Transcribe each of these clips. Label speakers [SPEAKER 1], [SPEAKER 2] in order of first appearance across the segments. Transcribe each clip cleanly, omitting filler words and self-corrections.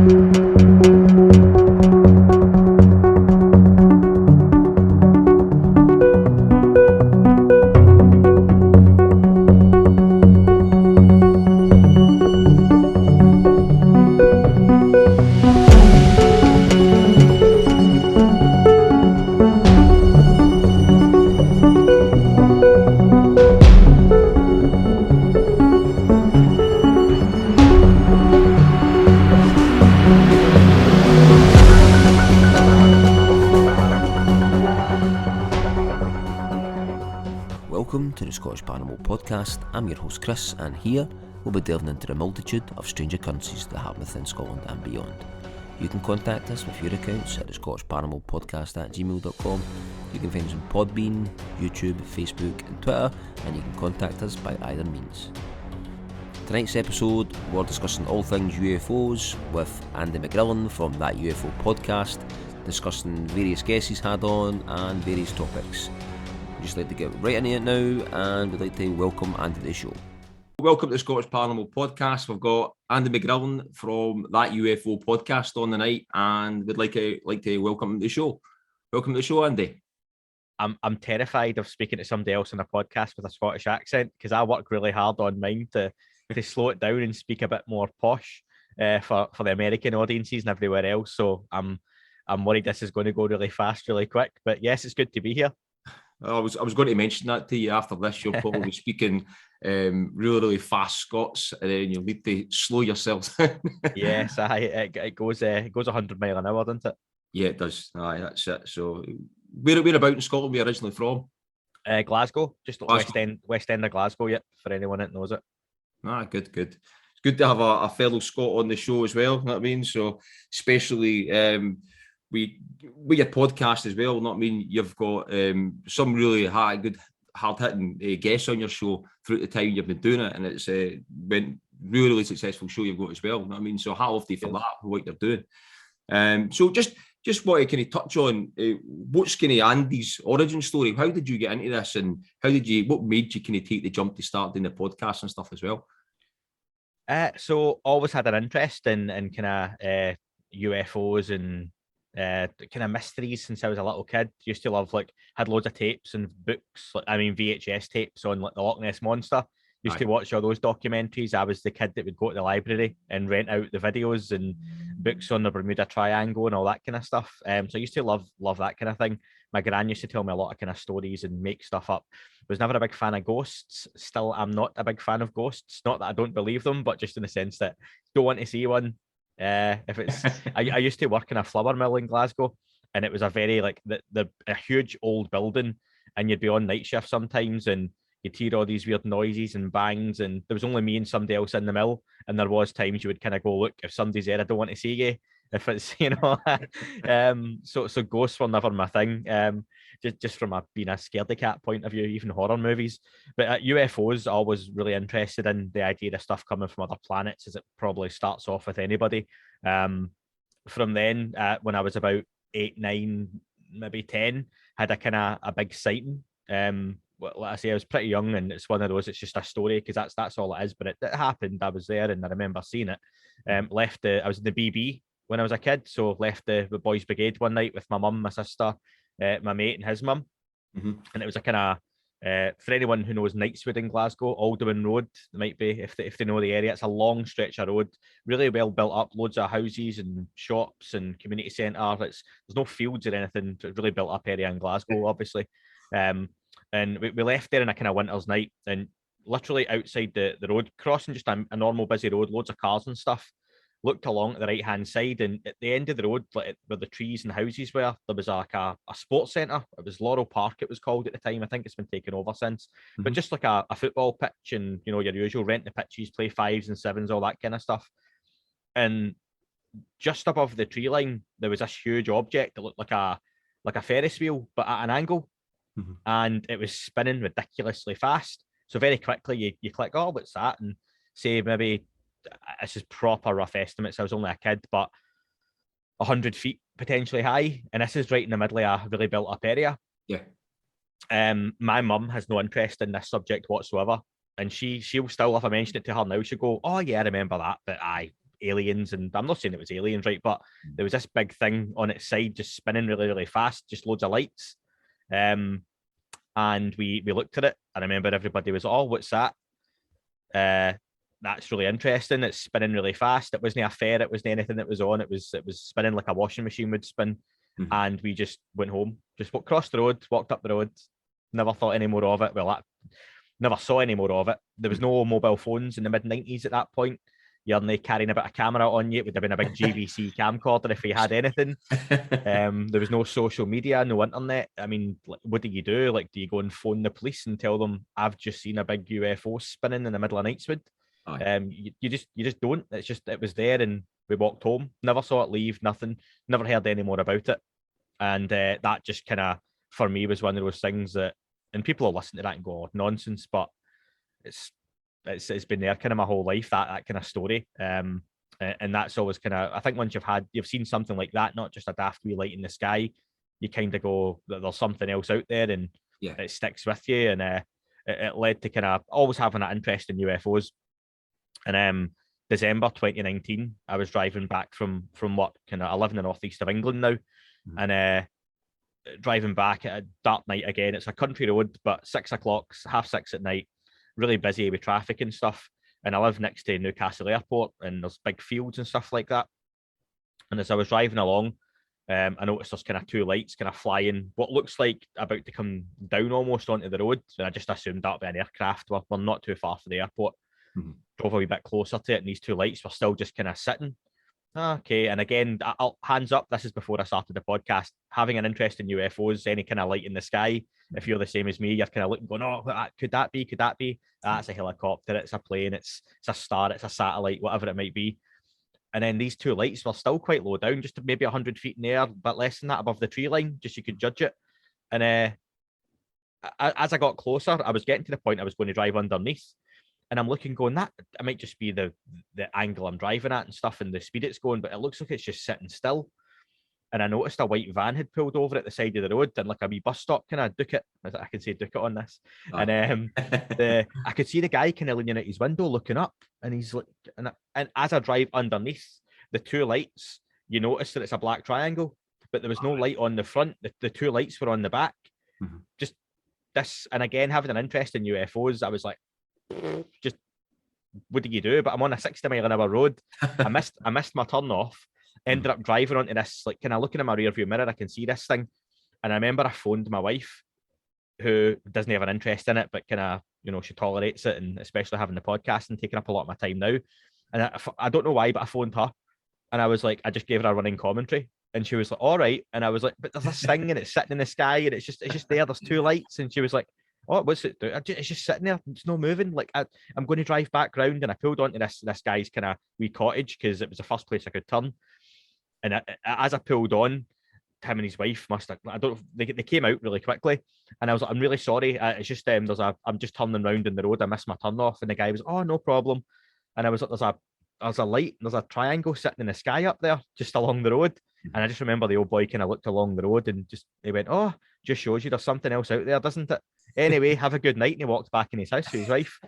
[SPEAKER 1] Welcome to the Scottish Paranormal Podcast. I'm your host Chris, and here we'll be delving into the multitude of strange occurrences that happen within Scotland and beyond. You can contact us with your accounts at the Scottish Paranormal Podcast at gmail.com. You can find us on Podbean, YouTube, Facebook and Twitter, and you can contact us by either means. Tonight's episode, we're discussing all things UFOs with Andy McGrillen from That UFO podcast, discussing various guests he's had on and various topics. We'd just like to get right into it now, and we'd like to welcome Andy to the show. Welcome to the Scottish Paranormal Podcast. We've got Andy McGrillen from That UFO podcast on the night, and we'd like to welcome him to the show. Welcome to the show, Andy.
[SPEAKER 2] I'm terrified of speaking to somebody else on a podcast with a Scottish accent, because I work really hard on mine to slow it down and speak a bit more posh for the American audiences and everywhere else. So I'm worried this is going to go really fast, really quick. But yes, it's good to be here.
[SPEAKER 1] I was going to mention that to you after this. You're probably speaking really fast Scots, and then you'll need to slow yourself down.
[SPEAKER 2] Yes, it goes 100 mile an hour, doesn't it?
[SPEAKER 1] Yeah, it does. Aye, that's it. So where about in Scotland are you originally from?
[SPEAKER 2] Glasgow, just west end of Glasgow. Yep, for anyone that knows it.
[SPEAKER 1] Good. It's good to have a fellow Scot on the show as well. You know what I mean? So especially with your podcast as well. Not I mean, you've got some really hard hitting guests on your show throughout the time you've been doing it, and it's been really successful show you've got as well. You know what I mean? So hat off to you for that, for what you're doing. So just want to kind of touch on what's kind of Andy's origin story. How did you get into this, and what made you kind of take the jump to start doing the podcast and stuff as well?
[SPEAKER 2] So always had an interest in kind of UFOs and kind of mysteries since I was a little kid. Used to love, had loads of tapes and books, VHS tapes on the Loch Ness Monster. Used to watch all those documentaries. I was the kid that would go to the library and rent out the videos and books on the Bermuda Triangle and all that kind of stuff. So I used to love that kind of thing. My gran used to tell me a lot of kind of stories and make stuff up. Was never a big fan of ghosts. Still, I'm not a big fan of ghosts. Not that I don't believe them, but just in the sense that don't want to see one. If it's, I used to work in a flour mill in Glasgow, and it was a very a huge old building, and you'd be on night shift sometimes, and you'd hear all these weird noises and bangs, and there was only me and somebody else in the mill, and there was times you would kind of go, look, if somebody's there, I don't want to see you. If it's, so ghosts were never my thing. Just from being a scaredy cat point of view, even horror movies. But UFOs, I was really interested in the idea of stuff coming from other planets, as it probably starts off with anybody. From then, when I was about 8, 9, maybe 10, had a big sighting. Like I say, I was pretty young, and it's one of those, it's just a story, because that's all it is. But it happened. I was there, and I remember seeing it. I was in the BB when I was a kid, so left the boys' brigade one night with my mum, my sister, my mate, and his mum. Mm-hmm. And it was a kind of, for anyone who knows Knightswood in Glasgow, Alderman Road, it might be, if they know the area, it's a long stretch of road, really well built up, loads of houses and shops and community centre. There's no fields or anything, it's a really built up area in Glasgow, obviously. And we left there in a kind of winter's night, and literally outside the road, crossing just a normal busy road, loads of cars and stuff. Looked along at the right hand side, and at the end of the road, where the trees and houses were, there was a sports centre. It was Laurel Park, it was called at the time. I think it's been taken over since. Mm-hmm. But just like a football pitch, and your usual rent the pitches, play 5s and 7s, all that kind of stuff. And just above the tree line, there was this huge object that looked like a Ferris wheel, but at an angle. Mm-hmm. And it was spinning ridiculously fast. So very quickly you click, oh, what's that? And say maybe, this is proper rough estimates, I was only a kid, but 100 feet potentially high, and this is right in the middle of a really built up area.
[SPEAKER 1] Yeah.
[SPEAKER 2] My mum has no interest in this subject whatsoever, and she'll still, if I mention it to her now, she'll go, oh yeah, I remember that, but aliens, and I'm not saying it was aliens, right? But there was this big thing on its side just spinning really, really fast, just loads of lights. And we looked at it, and I remember everybody was, oh, what's that? That's really interesting. It's spinning really fast. It wasn't a fair. It wasn't anything that was on. It was spinning like a washing machine would spin. And we just went home, just crossed the road, walked up the road. Never thought any more of it. Well, never saw any more of it. There was no mobile phones in the mid-90s at that point. You're only carrying a bit of camera on you. It would have been a big JVC camcorder if you had anything. There was no social media, no internet. I mean, what do you do? Like, do you go and phone the police and tell them, I've just seen a big UFO spinning in the middle of Knightswood? You just don't. It's just, it was there, and we walked home. Never saw it leave, nothing. Never heard any more about it. And that just kind of, for me, was one of those things that, and people will listen to that and go, oh, nonsense, but it's been there kind of my whole life, that kind of story. And that's always kind of, I think once you've seen something like that, not just a daft wee light in the sky, you kind of go, there's something else out there, and it sticks with you. And it led to kind of always having that interest in UFOs. And December 2019, I was driving back from work, kind of, I live in the northeast of England now, and driving back at a dark night again. It's a country road, but 6 o'clock, 6:30 at night, really busy with traffic and stuff. And I live next to Newcastle Airport, and there's big fields and stuff like that. And as I was driving along, I noticed there's kind of two lights kind of flying, what looks like about to come down almost onto the road. And I just assumed that'd be an aircraft. We're not too far from the airport. Drove a wee bit closer to it, and these two lights were still just kind of sitting. Okay, and again, I'll hands up. This is before I started the podcast. Having an interest in UFOs, any kind of light in the sky. If you're the same as me, you're kind of looking, going, "Oh, could that be? Could that be? That's a helicopter. It's a plane. It's a star. It's a satellite. Whatever it might be." And then these two lights were still quite low down, just maybe 100 feet in the air, but less than that above the tree line, just you could judge it. And as I got closer, I was getting to the point I was going to drive underneath. And I'm looking, going, that it might just be the angle I'm driving at and stuff, and the speed it's going, but it looks like it's just sitting still. And I noticed a white van had pulled over at the side of the road, and like a wee bus stop, kind of duke it. I can say duke it on this. And I could see the guy kind of leaning out his window, looking up, and he's like, and as I drive underneath the two lights, you notice that it's a black triangle, but there was no light on the front. The two lights were on the back. Just this, and again, having an interest in UFOs, I was like, just what do you do? But I'm on a 60-mile-an-hour road. I missed my turn off. Ended up driving onto this, like, kind of looking in my rear view mirror, I can see this thing. And I remember I phoned my wife, who doesn't have an interest in it, but kind of, you know, she tolerates it, and especially having the podcast and taking up a lot of my time now. And I don't know why, but I phoned her, and I was like, I just gave her a running commentary, and she was like, all right. And I was like, but there's this thing, and it's sitting in the sky, and it's just there. There's two lights. And she was like, oh, what's it do? It's just sitting there. It's not moving. Like, I'm going to drive back round, and I pulled onto this guy's kind of wee cottage because it was the first place I could turn. And as I pulled on, him and his wife must have, I don't know, they came out really quickly, and I was like, I'm really sorry. It's just I'm just turning round in the road. I missed my turn off, and the guy was, oh, no problem. And I was like, there's a light, there's a triangle sitting in the sky up there, just along the road. And I just remember the old boy kind of looked along the road, and he went, oh, just shows you there's something else out there, doesn't it? Anyway, have a good night. And he walked back in his house with his wife.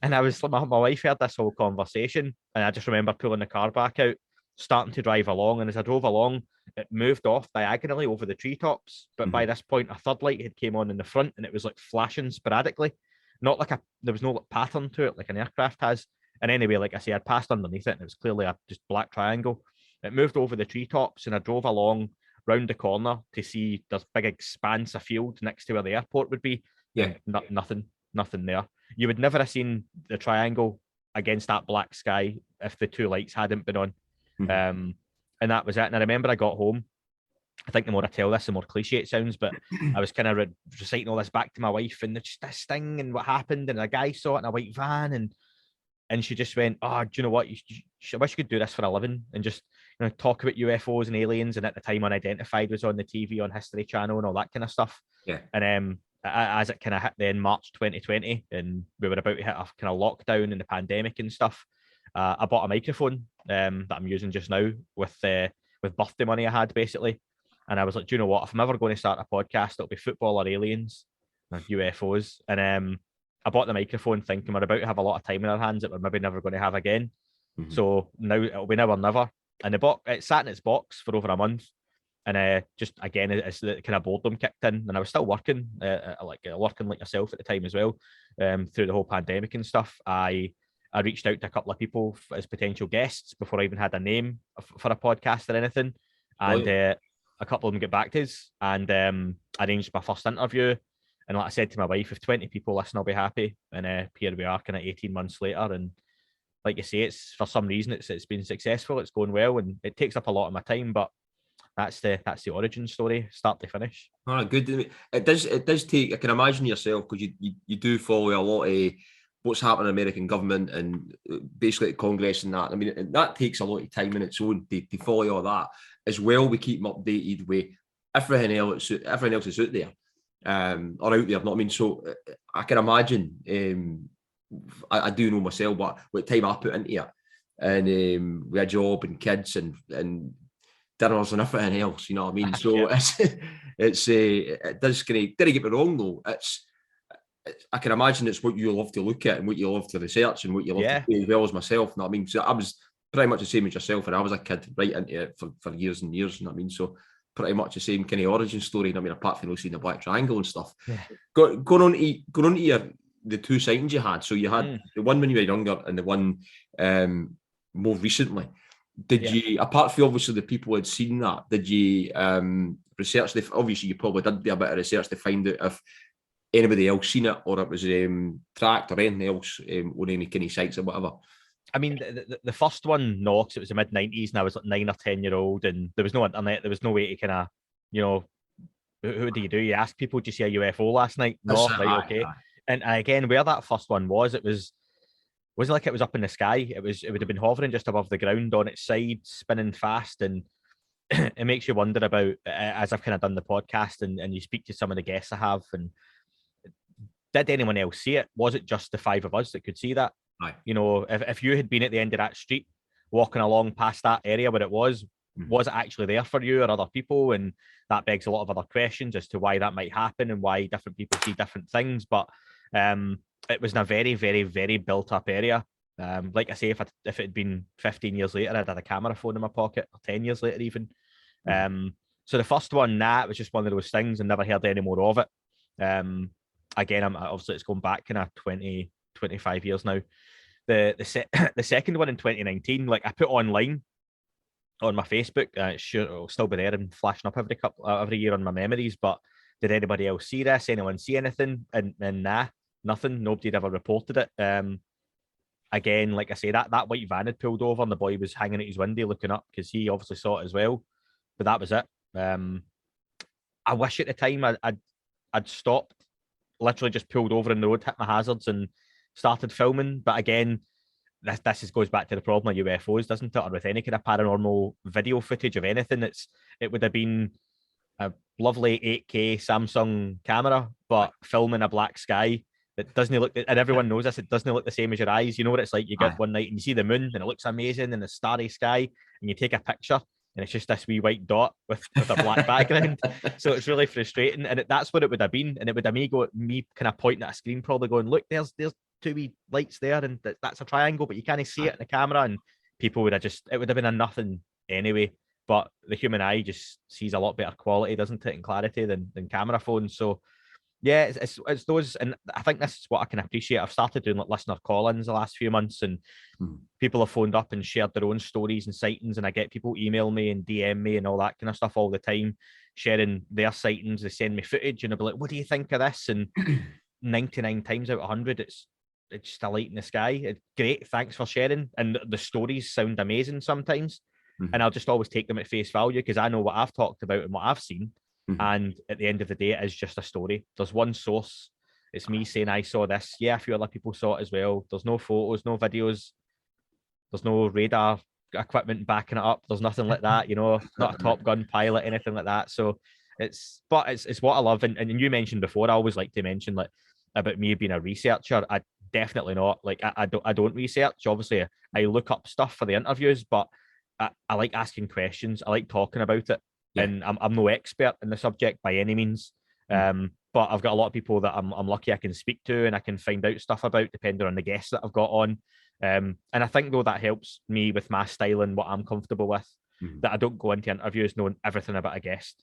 [SPEAKER 2] And I was like, my wife heard this whole conversation, and I just remember pulling the car back out, starting to drive along. And as I drove along, it moved off diagonally over the treetops. But by this point, a third light had came on in the front, and it was like flashing sporadically. Not like there was no pattern to it like an aircraft has. And anyway, like I say, I'd passed underneath it, and it was clearly a just black triangle. It moved over the treetops, and I drove along round the corner to see there's big expanse of field next to where the airport would be.
[SPEAKER 3] Yeah.
[SPEAKER 2] Nothing there. You would never have seen the triangle against that black sky if the two lights hadn't been on. And that was it. And I remember I got home. I think the more I tell this, the more cliche it sounds, but I was kind of reciting all this back to my wife, and just this thing and what happened, and a guy saw it in a white van, and she just went, oh, do you know what? I wish you could do this for a living, and just, you know, talk about UFOs and aliens. And at the time, Unidentified was on the TV on History Channel and all that kind of stuff.
[SPEAKER 3] Yeah.
[SPEAKER 2] And as it kind of hit then March 2020, and we were about to hit a kind of lockdown and the pandemic and stuff, I bought a microphone that I'm using just now with birthday money I had, basically. And I was like, do you know what? If I'm ever going to start a podcast, it'll be football or aliens or UFOs. And I bought the microphone thinking we're about to have a lot of time in our hands that we're maybe never going to have again. So now it'll be now or never. And the box, it sat in its box for over a month. And just again, it's the kind of boredom kicked in, and I was still working, working like yourself at the time as well, through the whole pandemic and stuff. I reached out to a couple of people as potential guests before I even had a name for a podcast or anything, and a couple of them get back to us and arranged my first interview. And like I said to my wife, if 20 people listen, I'll be happy. And here we are, kind of 18 months later, and like you say, it's for some reason it's been successful. It's going well, and it takes up a lot of my time, but that's the origin story, start to finish.
[SPEAKER 3] All right, good. It does take. I can imagine yourself, because you do follow a lot of what's happening in the American government and basically at Congress and that. I mean, that takes a lot of time in its own to follow all that. As well, we keep them updated with everything else is out there, or out there. Not I mean, so I can imagine. I do know myself what time I put into it, and with a job and kids and dinners and everything else, you know what I mean? So it does kind of, didn't get me wrong though, I can imagine it's what you love to look at and what you love to research and what you love to do as well as myself, you know what I mean? So I was pretty much the same as yourself, and I was a kid right into it for years and years, you know what I mean? So pretty much the same kind of origin story, you know what I mean, apart from seeing the Black Triangle and stuff.
[SPEAKER 2] Yeah.
[SPEAKER 3] Going on to the two sightings you had, so you had the one when you were younger and the one more recently. Did you, apart from obviously the people who had seen that, did you research? Obviously, you probably did do a bit of research to find out if anybody else seen it, or it was tracked or anything else on any kind of sites or whatever.
[SPEAKER 2] I mean, the first one, no, because it was the mid-90s, and I was like 9 or 10-year-old, and there was no internet, there was no way to kind of, you know, who do you do? You ask people, did you see a UFO last night? No, right, okay. And again, where that first one was, wasn't like it was up in the sky. It would have been hovering just above the ground on its side, spinning fast, and it makes you wonder about, as I've kind of done the podcast and you speak to some of the guests I have, and did anyone else see it? Was it just the five of us that could see that?
[SPEAKER 3] Aye.
[SPEAKER 2] You know, if you had been at the end of that street, walking along past that area where it was it actually there for you or other people? And that begs a lot of other questions as to why that might happen and why different people see different things. But it was in a very, very, very built up area. Like I say, if it had been 15 years later, I'd had a camera phone in my pocket, or 10 years later even. So the first one, it was just one of those things, and never heard any more of it. Again, obviously it's going back kind of 20, 25 years now. The second one in 2019, like I put online on my Facebook, sure it'll still be there and flashing up every year on my memories. But did anybody else see this? Anyone see anything? And nah, nothing. Nobody had ever reported it. Again, like I say, that white van had pulled over and the boy was hanging at his window looking up because he obviously saw it as well. But that was it. I wish at the time I'd stopped, literally just pulled over in the road, hit my hazards and started filming. But again, this goes back to the problem of UFOs, doesn't it? Or with any kind of paranormal video footage of anything, it would have been a lovely 8K Samsung camera, but filming a black sky that doesn't look, and everyone knows this, it doesn't look the same as your eyes. You know what it's like? You get one night and you see the moon and it looks amazing in the starry sky, and you take a picture and it's just this wee white dot with a black background. So it's really frustrating. And that's what it would have been. And it would have me kind of pointing at a screen, probably going, look, there's two wee lights there, and that's a triangle, but you can't see it in the camera. And people would have it would have been a nothing anyway. But the human eye just sees a lot better quality, doesn't it, in clarity than camera phones. So yeah, it's those, and I think this is what I can appreciate. I've started doing like listener call-ins the last few months, and people have phoned up and shared their own stories and sightings, and I get people email me and DM me and all that kind of stuff all the time, sharing their sightings. They send me footage and they'll be like, what do you think of this? And 99 times out of 100, it's just a light in the sky. It's great, thanks for sharing. And the stories sound amazing sometimes. And I'll just always take them at face value because I know what I've talked about and what I've seen. And at the end of the day, it is just a story. There's one source. It's me saying I saw this. Yeah, a few other people saw it as well. There's no photos, no videos. There's no radar equipment backing it up. There's nothing like that, you know, not a Top Gun pilot, anything like that. So it's what I love. And you mentioned before, I always like to mention like about me being a researcher. I definitely not. Like I don't research. Obviously, I look up stuff for the interviews, but I like asking questions. I like talking about it. Yeah. And I'm no expert in the subject by any means. But I've got a lot of people that I'm lucky I can speak to and I can find out stuff about depending on the guests that I've got on. And I think though that helps me with my style and what I'm comfortable with,
[SPEAKER 3] Mhm.
[SPEAKER 2] that I don't go into interviews knowing everything about a guest.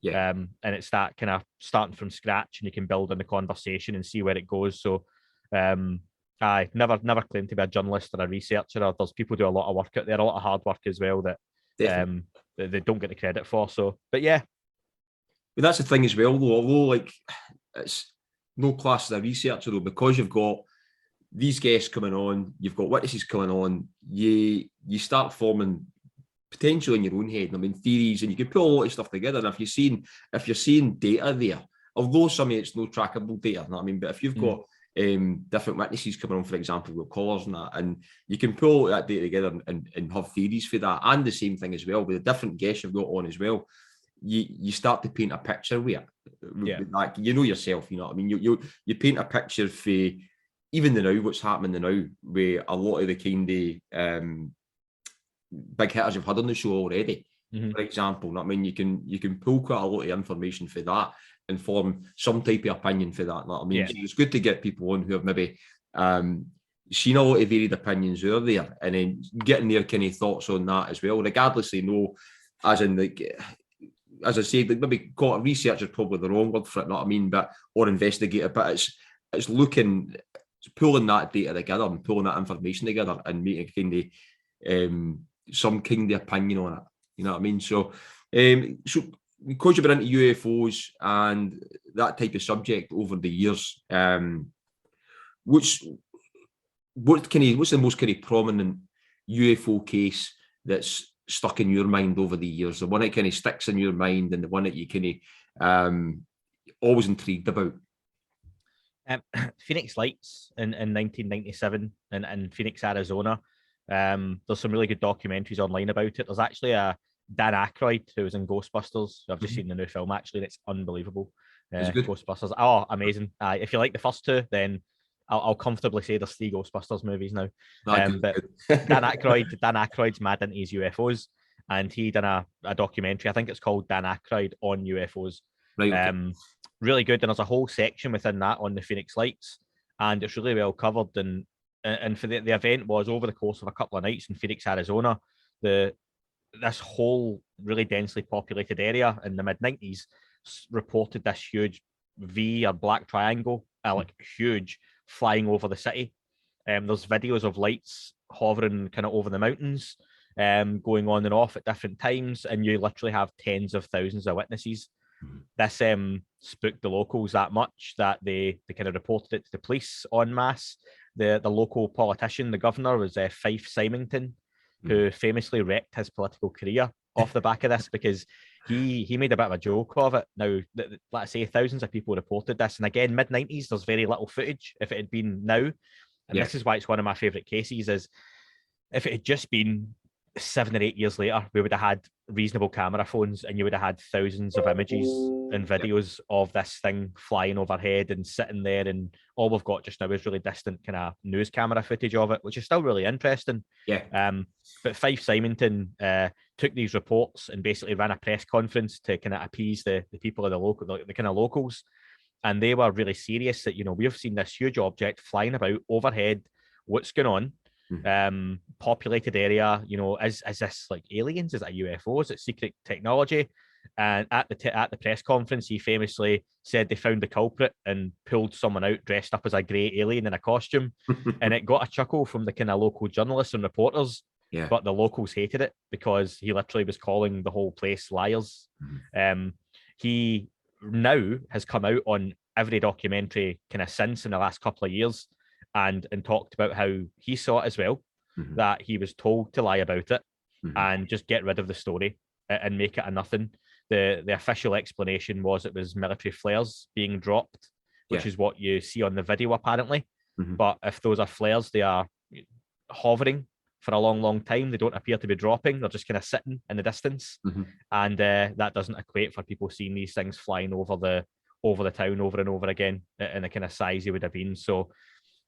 [SPEAKER 3] Yeah.
[SPEAKER 2] And it's that kind of starting from scratch, and you can build on the conversation and see where it goes. So I never claim to be a journalist or a researcher. There's people do a lot of work out there, a lot of hard work as well that
[SPEAKER 3] Definitely.
[SPEAKER 2] they don't get the credit for. So, but yeah,
[SPEAKER 3] But that's the thing as well, though. Although, like, it's no class as a researcher, though, because you've got these guests coming on, you've got witnesses coming on. You start forming potentially in your own head. I mean, theories, and you can put a lot of stuff together. And if you're seeing data there, although some of it's no trackable data, you know what I mean? But if you've got different witnesses coming on, for example, with callers and that, and you can pull that data together and have theories for that, and the same thing as well with the different guests you've got on as well. You start to paint a picture with it.
[SPEAKER 2] Yeah.
[SPEAKER 3] Like, you know yourself, you know what I mean? You paint a picture for even the now, what's happening now, with a lot of the kind of big hitters you've had on the show already.
[SPEAKER 2] Mhm.
[SPEAKER 3] For example, you know what I mean, you can pull quite a lot of information for that and form some type of opinion for that. You know what I mean,
[SPEAKER 2] Yeah.
[SPEAKER 3] so it's good to get people on who have maybe seen a lot of varied opinions out there, and then getting their kind of thoughts on that as well, regardless they know, as in, like, as I said, like, maybe call it research is probably the wrong word for it, you know what I mean, but or investigator, but it's looking, it's pulling that data together and pulling that information together and making kind of some kind of opinion on it. You know what I mean? So because you've been into UFOs and that type of subject over the years, what's the most kind of prominent UFO case that's stuck in your mind over the years? The one that kind of sticks in your mind, and the one that you kind of always intrigued about?
[SPEAKER 2] Phoenix Lights in 1997 in Phoenix, Arizona. There's some really good documentaries online about it. There's actually a Dan Aykroyd who was in Ghostbusters. I've just seen the new film actually, and it's unbelievable. Ghostbusters, oh, amazing! If you like the first two, then I'll comfortably say there's 3 Ghostbusters movies now. But Dan Aykroyd's mad into his UFOs, and he done a documentary. I think it's called Dan Aykroyd on UFOs.
[SPEAKER 3] Right, okay.
[SPEAKER 2] Really good, and there's a whole section within that on the Phoenix Lights, and it's really well covered. And for the event was over the course of a couple of nights in Phoenix, Arizona. This whole really densely populated area in the mid-90s reported this huge V or black triangle, like huge, flying over the city. There's videos of lights hovering kind of over the mountains, going on and off at different times, and you literally have tens of thousands of witnesses. This spooked the locals that much that they kind of reported it to the police en masse. The local politician, the governor, was Fife Symington, who famously wrecked his political career off the back of this, because he made a bit of a joke of it. Now, let's say thousands of people reported this, and again, mid-90s, there's very little footage. If it had been now, and this is why it's one of my favourite cases, is if it had just been 7 or 8 years later, we would have had reasonable camera phones, and you would have had thousands of images and videos of this thing flying overhead and sitting there, and all we've got just now is really distant kind of news camera footage of it, which is still really interesting. But Fife Symington took these reports and basically ran a press conference to kind of appease the people of the kind of locals, and they were really serious that, we've seen this huge object flying about overhead. What's going on? Populated area, is this like aliens? Is it a UFO? Is it secret technology? And at the press conference, he famously said they found the culprit and pulled someone out dressed up as a grey alien in a costume, and it got a chuckle from the kind of local journalists and reporters. But the locals hated it because he literally was calling the whole place liars. He now has come out on every documentary kind of since in the last couple of years, and talked about how he saw it as well, that he was told to lie about it and just get rid of the story and make it a nothing. The official explanation was it was military flares being dropped, which is what you see on the video apparently. But if those are flares, they are hovering for a long, long time. They don't appear to be dropping. They're just kind of sitting in the distance. And that doesn't equate for people seeing these things flying over the town over and over again in the kind of size they would have been. So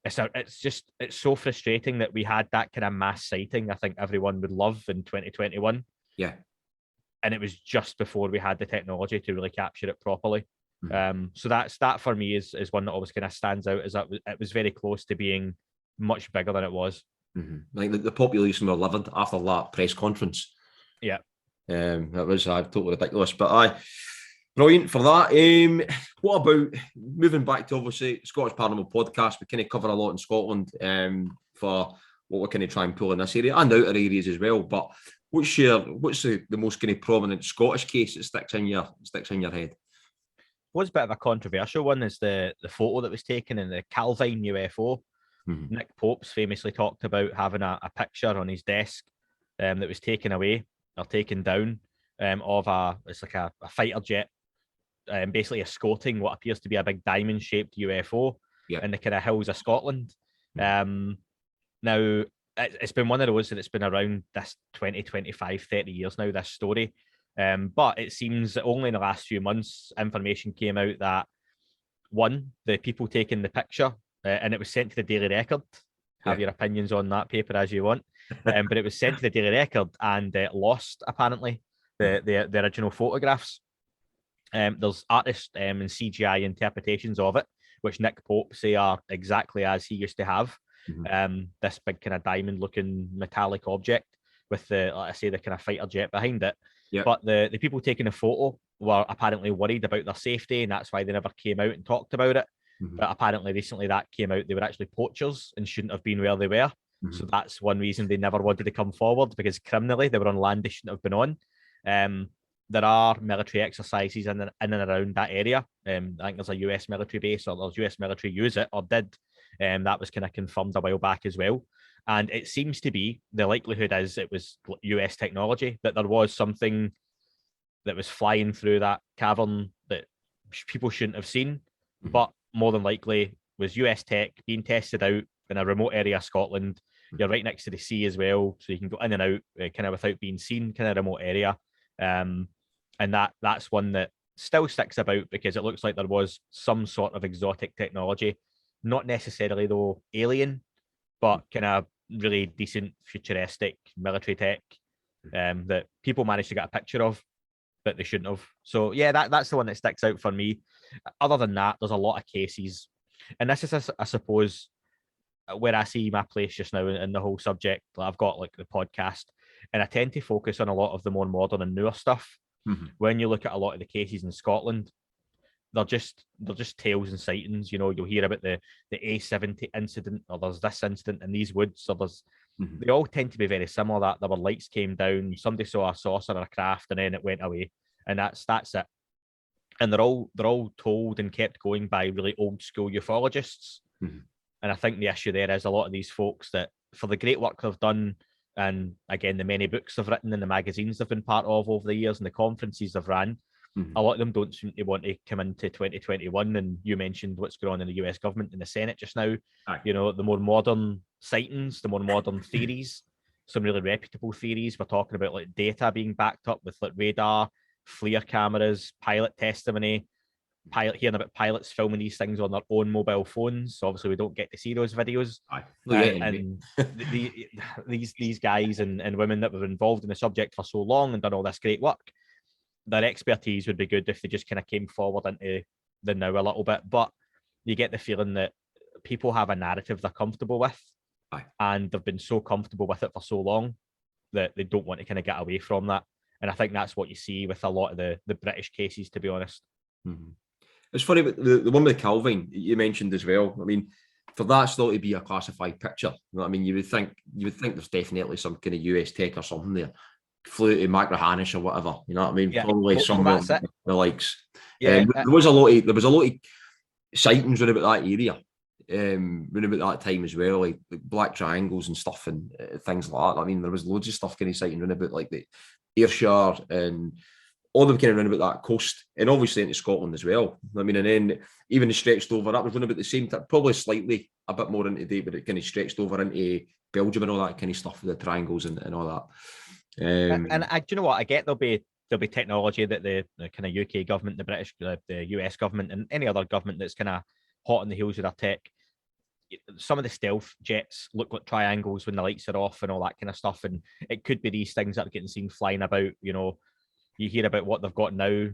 [SPEAKER 2] it's so frustrating that we had that kind of mass sighting I think everyone would love in 2021. And it was just before we had the technology to really capture it properly. So that for me is one that always kind of stands out, is that it was very close to being much bigger than it was.
[SPEAKER 3] Like the population were livid after that press conference.
[SPEAKER 2] Yeah.
[SPEAKER 3] That was totally ridiculous. But aye, brilliant for that. What about moving back to obviously Scottish Paranormal Podcast? We kind of cover a lot in Scotland for what we're kind of trying to pull in this area and outer areas as well. But what's the most kind of prominent Scottish case that sticks in your head?
[SPEAKER 2] What's a bit of a controversial one is the photo that was taken in the Calvine UFO. Nick Pope's famously talked about having a picture on his desk that was taken away or taken down of it's like a fighter jet, basically escorting what appears to be a big diamond-shaped UFO in the kind of hills of Scotland. Now, it's been one of those that it's been around this 20, 25, 30 years now, this story. But it seems that only in the last few months, information came out that, one, the people taking the picture, and it was sent to the Daily Record. Have your opinions on that paper as you want. But it was sent to the Daily Record and lost, apparently, the original photographs. There's artist and CGI interpretations of it, which Nick Pope say are exactly as he used to have. This big kind of diamond-looking metallic object with the kind of fighter jet behind it. But the people taking the photo were apparently worried about their safety, and that's why they never came out and talked about it. But apparently recently that came out, they were actually poachers and shouldn't have been where they were. So that's one reason they never wanted to come forward, because criminally they were on land they shouldn't have been on. There are military exercises in and around that area. I think there's a US military base, or there's US military use it, or did. That was kind of confirmed a while back as well. And it seems to be, the likelihood is it was US technology, that there was something that was flying through that cavern that people shouldn't have seen, but more than likely was US tech being tested out in a remote area of Scotland. You're right next to the sea as well, so you can go in and out kind of without being seen, kind of remote area. And that's one that still sticks about, because it looks like there was some sort of exotic technology, not necessarily though alien, but kind of really decent futuristic military tech that people managed to get a picture of that they shouldn't have. So yeah, that's the one that sticks out for me. Other than that, there's a lot of cases, and this is, I suppose, where I see my place just now in the whole subject. I've got like the podcast, and I tend to focus on a lot of the more modern and newer stuff. When you look at a lot of the cases in Scotland, they're just tales and sightings. You know, you'll hear about the A70 incident, or there's this incident in these woods, or there's they all tend to be very similar. That there were lights came down, somebody saw a saucer or a craft, and then it went away, and that's it. And they're all told and kept going by really old school ufologists. And I think the issue there is a lot of these folks, that for the great work they've done, and again the many books they've written and the magazines they've been part of over the years and the conferences they've ran, a lot of them don't seem to want to come into 2021. And you mentioned what's going on in the US government and the Senate just now. You know, the more modern sightings, the more modern theories, some really reputable theories. We're talking about like data being backed up with like radar, FLIR cameras, pilot testimony, hearing about pilots filming these things on their own mobile phones. So obviously we don't get to see those videos. And these guys and women that were involved in the subject for so long and done all this great work, their expertise would be good if they just kind of came forward into the now a little bit. But you get the feeling that people have a narrative they're comfortable with, and they've been so comfortable with it for so long that they don't want to kind of get away from that. And I think that's what you see with a lot of the British cases, to be honest.
[SPEAKER 3] It's funny, but the one with Calvine you mentioned as well. I mean, for that still to be a classified picture, you know what I mean? You would think there's definitely some kind of US tech or something there. Flew to Macrahanish or whatever, you know what I mean? Probably somewhere the likes. There was a lot of sightings around about that area, around about that time as well, like black triangles and stuff and things like that. I mean, there was loads of stuff kind of sighting around about like the Ayrshire and all them kind of around about that coast, and obviously into Scotland as well. I mean, and then even stretched over, that was around about the same time, probably slightly a bit more into date, but it kind of stretched over into Belgium and all that kind of stuff, with the triangles and all that.
[SPEAKER 2] And do you know what? I get there'll be technology that the kind of UK government, the British, the US government, and any other government that's kind of hot on the heels of their tech. Some of the stealth jets look like triangles when the lights are off and all that kind of stuff, and it could be these things that are getting seen flying about. You know, you hear about what they've got now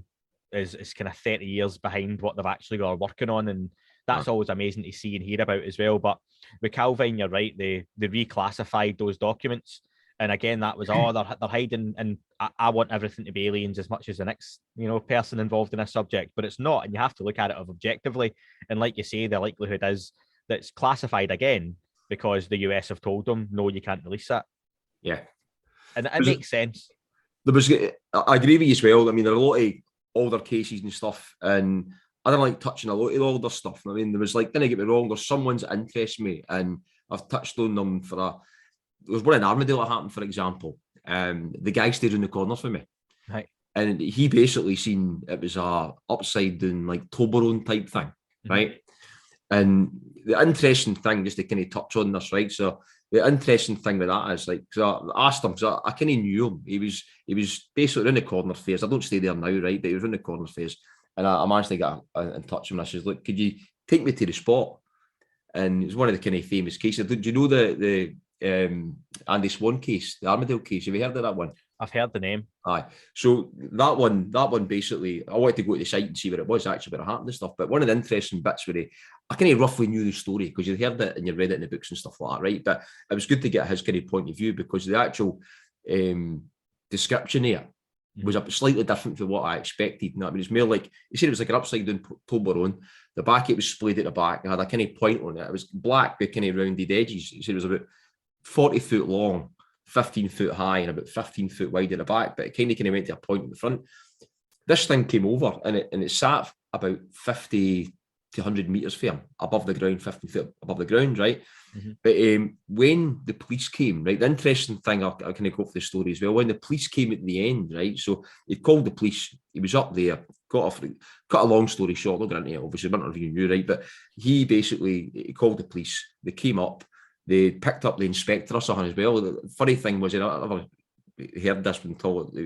[SPEAKER 2] is kind of 30 years behind what they've actually got working on, and that's always amazing to see and hear about as well. But with Calvine, you're right, they reclassified those documents. And again, that was, they're hiding, and I want everything to be aliens as much as the next, person involved in this subject, but it's not, and you have to look at it objectively. And like you say, the likelihood is that it's classified again because the US have told them, no, you can't release that.
[SPEAKER 3] Yeah.
[SPEAKER 2] And it makes sense.
[SPEAKER 3] I agree with you as well. I mean, there are a lot of older cases and stuff, and I don't like touching a lot of older stuff. I mean, there was like, don't get me wrong, there's some ones that interest me, and I've touched on them there was one in Armadillo that happened, for example. The guy stayed in the corner for me.
[SPEAKER 2] Right.
[SPEAKER 3] And he basically seen it was a upside down, like Toblerone type thing, right? And the interesting thing, just to kind of touch on this, right? So the interesting thing with that is, like, because I asked him, because I kind of knew him. He was basically in the corner phase. I don't stay there now, right? But he was in the corner phase. And I managed to get in touch with him. I says, look, could you take me to the spot? And it's one of the kind of famous cases. Do you know the Andy Swan case, the Armadillo case? Have you heard of that one?
[SPEAKER 2] I've heard the name.
[SPEAKER 3] Aye. So that one basically, I wanted to go to the site and see what it was actually, what happened and stuff. But one of the interesting bits where I kind of roughly knew the story because you'd heard it and you read it in the books and stuff like that, right? But it was good to get his kind of point of view because the actual description here was slightly different from what I expected. I mean, it's more like, he said it was like an upside down Toblerone. The back, it was splayed at the back. It had a kind of point on it. It was black with kind of rounded edges. He said it was about 40 foot long, 15 foot high, and about 15 foot wide at the back, but it kind of went to a point in the front. This thing came over and it sat about 50 to 100 meters from him, above the ground, 15 foot above the ground, right? But when the police came, right, the interesting thing, I'll kind of go for the story as well, when the police came at the end, right, so he called the police, he was up there, cut a long story short, not into it, obviously, I'm interviewing you, right, but he called the police, they came up, they picked up the inspector or something as well. The funny thing was, I never heard this when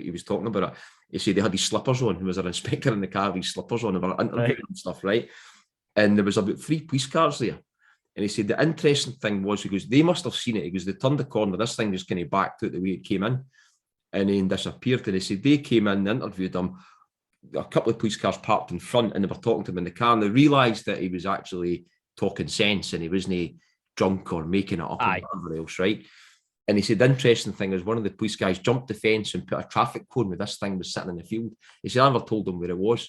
[SPEAKER 3] he was talking about it. He said they had these slippers on. There was an inspector in the car with these slippers on. They were interviewing and stuff, right? And there was about 3 police cars there. And he said the interesting thing was, because they must have seen it, because they turned the corner, this thing just kind of backed out the way it came in and then disappeared. And he said they came in, interviewed him, a couple of police cars parked in front, and they were talking to him in the car, and they realised that he was actually talking sense and he wasn't drunk or making it up or whatever else, right? And he said the interesting thing is one of the police guys jumped the fence and put a traffic cone where this thing was sitting in the field. He said I never told him where it was.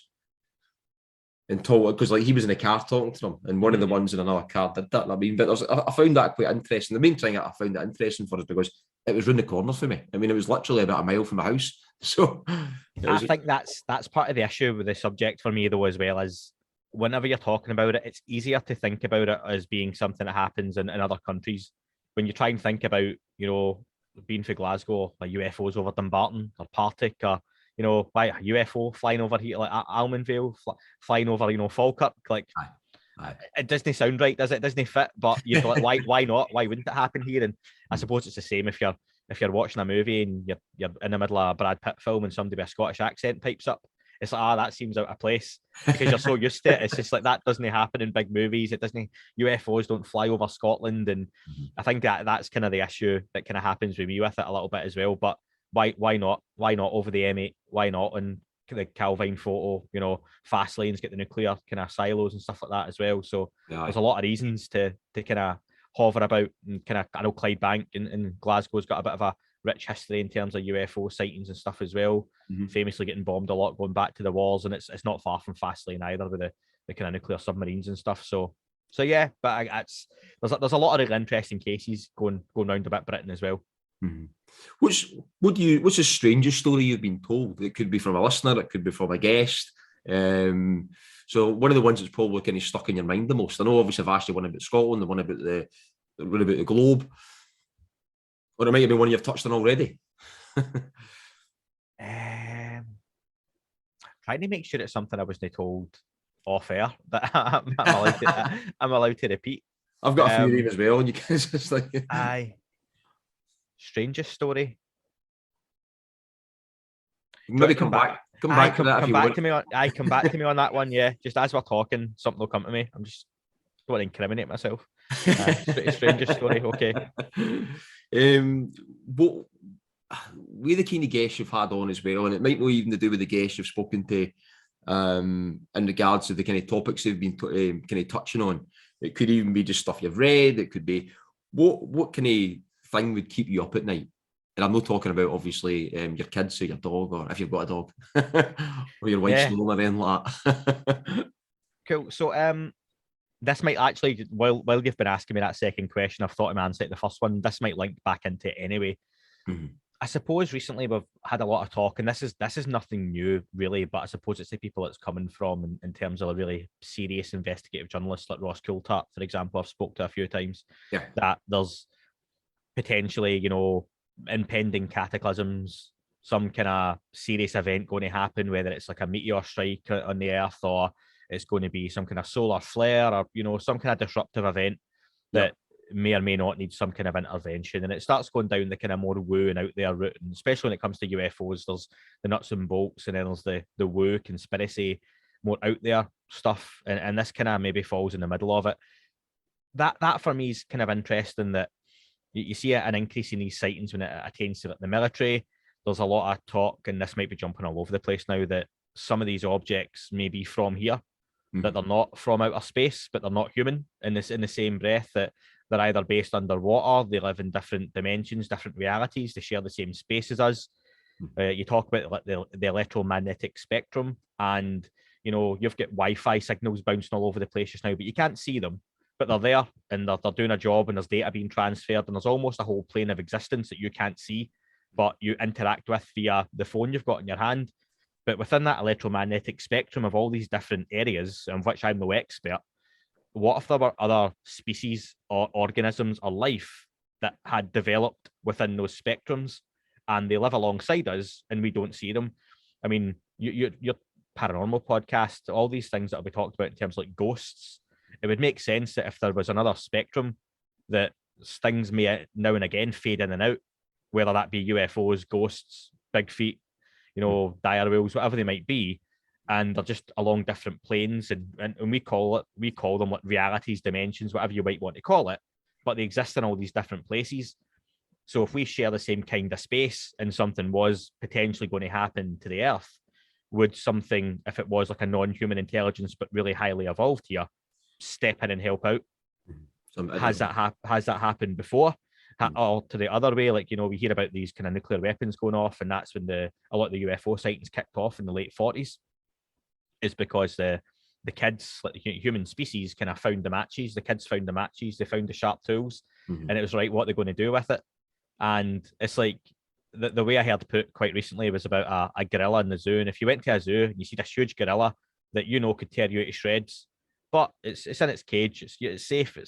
[SPEAKER 3] And told, because like he was in the car talking to them, and one of the ones in another car did that. I mean, but I found that quite interesting. The main thing I found that interesting for is because it was round the corner for me. I mean, it was literally about a mile from my house. So
[SPEAKER 2] I think that's part of the issue with the subject for me, though, as well, as whenever you're talking about it, it's easier to think about it as being something that happens in other countries. When you try and think about, being for Glasgow, like UFOs over Dumbarton or Partick, or, why a UFO flying over here, like Almondvale, flying over, Falkirk, like, it doesn't sound right, does it? It doesn't fit, but you're like, why not? Why wouldn't it happen here? And I suppose it's the same if you're watching a movie and you're in the middle of a Brad Pitt film and somebody with a Scottish accent pipes up. It's like, that seems out of place because you're so used to it. It's just like that doesn't happen in big movies. It doesn't. UFOs don't fly over Scotland, and I think that's kind of the issue that kind of happens with me with it a little bit as well. But why not? Why not over the M8? Why not? And the Calvine photo, fast lanes, get the nuclear kind of silos and stuff like that as well. So there's a lot of reasons to kind of hover about, and kind of, I know Clydebank in Glasgow's got a bit of a rich history in terms of UFO sightings and stuff as well. Famously getting bombed a lot going back to the wars, and it's not far from Fastlane either with the kind of nuclear submarines and stuff. So yeah, but there's a lot of really interesting cases going round about Britain as well.
[SPEAKER 3] What's the strangest story you've been told? It could be from a listener, it could be from a guest. So one of the ones that's probably kind of stuck in your mind the most. I know obviously I've asked you one about Scotland, the one about the globe. Or it might have been one you've touched on already.
[SPEAKER 2] Trying to make sure it's something I wasn't told off air that I'm allowed to repeat.
[SPEAKER 3] I've got a few as well, and you can just like
[SPEAKER 2] strangest story.
[SPEAKER 3] Maybe come back to that.
[SPEAKER 2] Come back to me on that one. Yeah, just as we're talking, something will come to me. I'm just don't want to incriminate myself. Strangest story. Okay.
[SPEAKER 3] But with the kind of guests you've had on as well, and it might not even to do with the guests you've spoken to in regards to the kind of topics they've been kind of touching on. It could even be just stuff you've read. It could be what kind of thing would keep you up at night? And I'm not talking about obviously your kids or your dog, or if you've got a dog, or your wife's home or anything like that.
[SPEAKER 2] Cool. So this might actually, while you've been asking me that second question, I've thought of my answer to the first one. This might link back into it anyway.
[SPEAKER 3] Mm-hmm.
[SPEAKER 2] I suppose recently we've had a lot of talk, and this is nothing new really, but I suppose it's the people it's coming from in terms of a really serious investigative journalists like Ross Coulter, for example, I've spoke to a few times, that there's potentially, impending cataclysms, some kind of serious event going to happen, whether it's like a meteor strike on the Earth, or it's going to be some kind of solar flare, or some kind of disruptive event that may or may not need some kind of intervention. And it starts going down the kind of more woo and out there route. And especially when it comes to UFOs, there's the nuts and bolts, and then there's the woo conspiracy, more out there stuff. And this kind of maybe falls in the middle of it. That for me is kind of interesting, that you see an increase in these sightings when it attains to the military. There's a lot of talk, and this might be jumping all over the place now, that some of these objects may be from here, that they're not from outer space, but they're not human. In the same breath, that they're either based underwater, they live in different dimensions, different realities, they share the same space as us. You talk about like the electromagnetic spectrum, and you've got Wi-Fi signals bouncing all over the place just now, but you can't see them, but they're there, and they're doing a job, and there's data being transferred, and there's almost a whole plane of existence that you can't see, but you interact with via the phone you've got in your hand. But within that electromagnetic spectrum of all these different areas, in which I'm no expert, what if there were other species or organisms or life that had developed within those spectrums, and they live alongside us and we don't see them? I mean, your paranormal podcast, all these things that will be talked about in terms of like ghosts, it would make sense that if there was another spectrum, that things may now and again fade in and out, whether that be UFOs, ghosts, big feet, dire wheels, whatever they might be, and they're just along different planes, and we call them like realities, dimensions, whatever you might want to call it, but they exist in all these different places. So if we share the same kind of space and something was potentially going to happen to the Earth, would something, if it was like a non-human intelligence but really highly evolved here, step in and help out? Has that happened before? Or to the other way, like, we hear about these kind of nuclear weapons going off, and that's when a lot of the UFO sightings kicked off in the late 40s, is because the kids, like the human species, kind of found the matches. The kids found the matches, they found the sharp tools, and it was right, what they're going to do with it. And it's like, the way I heard put quite recently was about a gorilla in the zoo. And if you went to a zoo and you see this huge gorilla that could tear you to shreds, but it's in its cage, it's safe,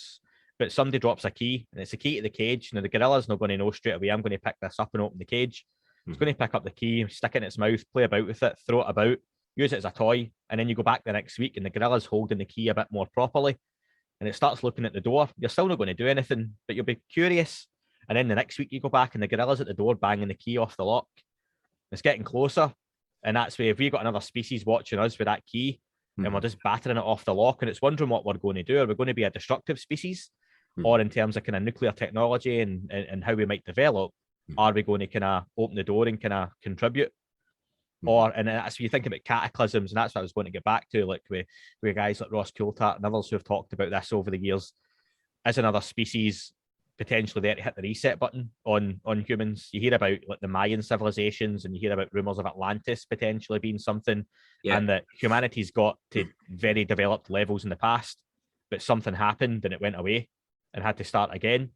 [SPEAKER 2] but somebody drops a key, and it's a key to the cage. Now, the gorilla's not going to know straight away, I'm going to pick this up and open the cage. It's going to pick up the key, stick it in its mouth, play about with it, throw it about, use it as a toy, and then you go back the next week and the gorilla's holding the key a bit more properly, and it starts looking at the door. You're still not going to do anything, but you'll be curious. And then the next week you go back and the gorilla's at the door banging the key off the lock. It's getting closer, and that's where, if we got another species watching us with that key, and we're just battering it off the lock, and it's wondering what we're going to do. Are we going to be a destructive species? Or in terms of kind of nuclear technology and how we might develop, are we going to kind of open the door and kind of contribute? Or, and that's when you think about cataclysms, and that's what I was going to get back to, like with guys like Ross Coulter and others who have talked about this over the years, as another species potentially there to hit the reset button on humans. You hear about like the Mayan civilizations, and you hear about rumors of Atlantis potentially being something, and that humanity's got to very developed levels in the past, but something happened and it went away and had to start again.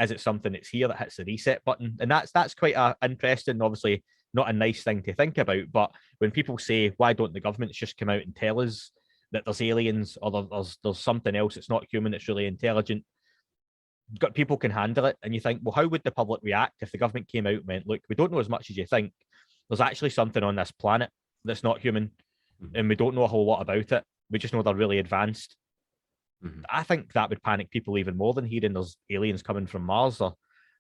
[SPEAKER 2] Is it something that's here that hits the reset button? And that's quite interesting, obviously not a nice thing to think about, but when people say, why don't the governments just come out and tell us that there's aliens, or there's something else that's not human that's really intelligent, people can handle it. And you think, well, how would the public react if the government came out and went, look, we don't know as much as you think, there's actually something on this planet that's not human, and we don't know a whole lot about it, we just know they're really advanced. I think that would panic people even more than hearing there's aliens coming from Mars or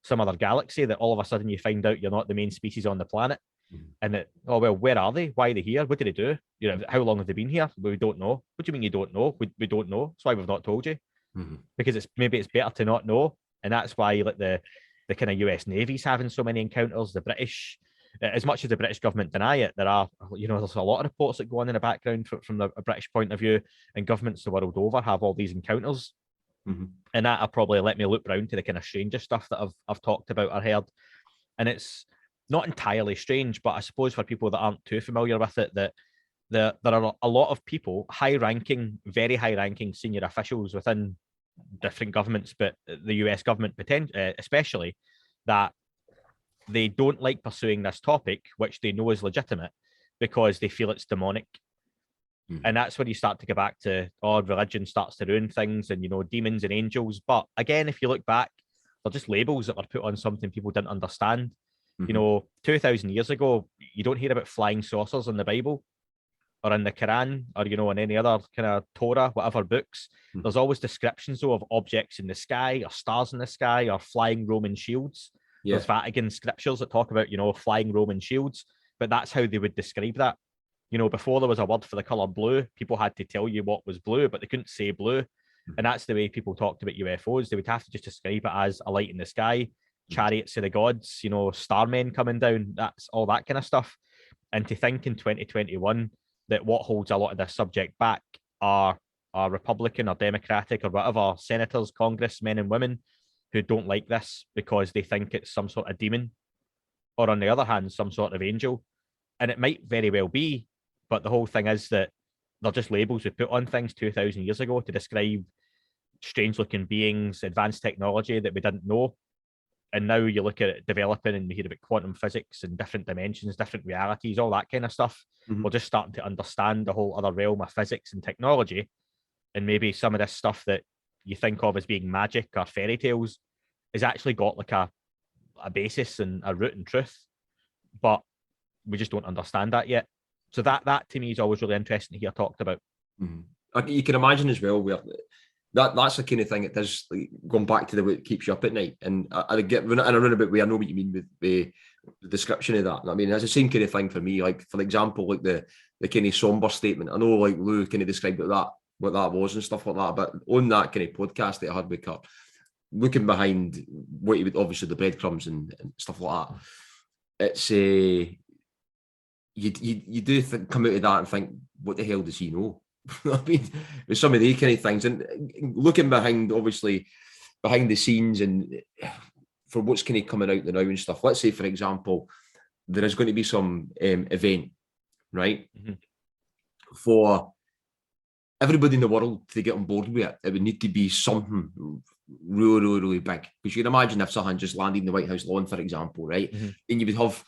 [SPEAKER 2] some other galaxy, that all of a sudden you find out you're not the main species on the planet. And that, oh, well, where are they? Why are they here? What did they do? How long have they been here? We don't know. What do you mean you don't know? We don't know. That's why we've not told you. Because it's better to not know. And that's why, like, the kind of US Navy's having so many encounters, the British, as much as the British government deny it, there are, there's a lot of reports that go on in the background from the British point of view, and governments the world over have all these encounters.
[SPEAKER 3] Mm-hmm.
[SPEAKER 2] And that probably let me loop round to the kind of stranger stuff that I've talked about or heard. And it's not entirely strange, but I suppose for people that aren't too familiar with it, that there are a lot of people, very high-ranking senior officials within different governments, but the US government especially, that they don't like pursuing this topic, which they know is legitimate, because they feel it's demonic. And that's when you start to go back to, religion starts to ruin things, and, demons and angels. But again, if you look back, they're just labels that were put on something people didn't understand. 2,000 years ago, you don't hear about flying saucers in the Bible or in the Quran or, in any other kind of Torah, whatever books. There's always descriptions, though, of objects in the sky or stars in the sky or flying Roman shields. Yeah. There's Vatican scriptures that talk about, flying Roman shields, but that's how they would describe that. Before there was a word for the color blue, people had to tell you what was blue, but they couldn't say blue. And that's the way people talked about UFOs. They would have to just describe it as a light in the sky, chariots of the gods, starmen coming down. That's all that kind of stuff. And to think in 2021 that what holds a lot of this subject back are Republican or Democratic or whatever senators, congressmen and women who don't like this because they think it's some sort of demon, or on the other hand, some sort of angel. And it might very well be, but the whole thing is that they're just labels we put on things 2,000 years ago to describe strange-looking beings, advanced technology that we didn't know. And now you look at it developing and we hear about quantum physics and different dimensions, different realities, all that kind of stuff. We're just starting to understand the whole other realm of physics and technology. And maybe some of this stuff that you think of as being magic or fairy tales has actually got like a basis and a root in truth. But we just don't understand that yet. So that to me is always really interesting to hear talked about.
[SPEAKER 3] You can imagine as well where that's the kind of thing it does, like, going back to the way it keeps you up at night. And I get in a roundabout way, I know what you mean with the description of that. I mean, it's the same kind of thing for me. Like, for example, like the kind of somber statement. I know, like, Lou kind of described what that was and stuff like that. But on that kind of podcast that I had with Kurt, looking behind what he would, obviously the breadcrumbs and stuff like that, it's you do come out of that and think, what the hell does he know? I mean, with some of these kind of things, and looking behind, obviously, behind the scenes, and for what's kind of coming out now and stuff. Let's say, for example, there is going to be some event, right? For everybody in the world to get on board with it, it would need to be something really, really, really big. Because you can imagine if someone just landed in the White House lawn, for example, right? And you would have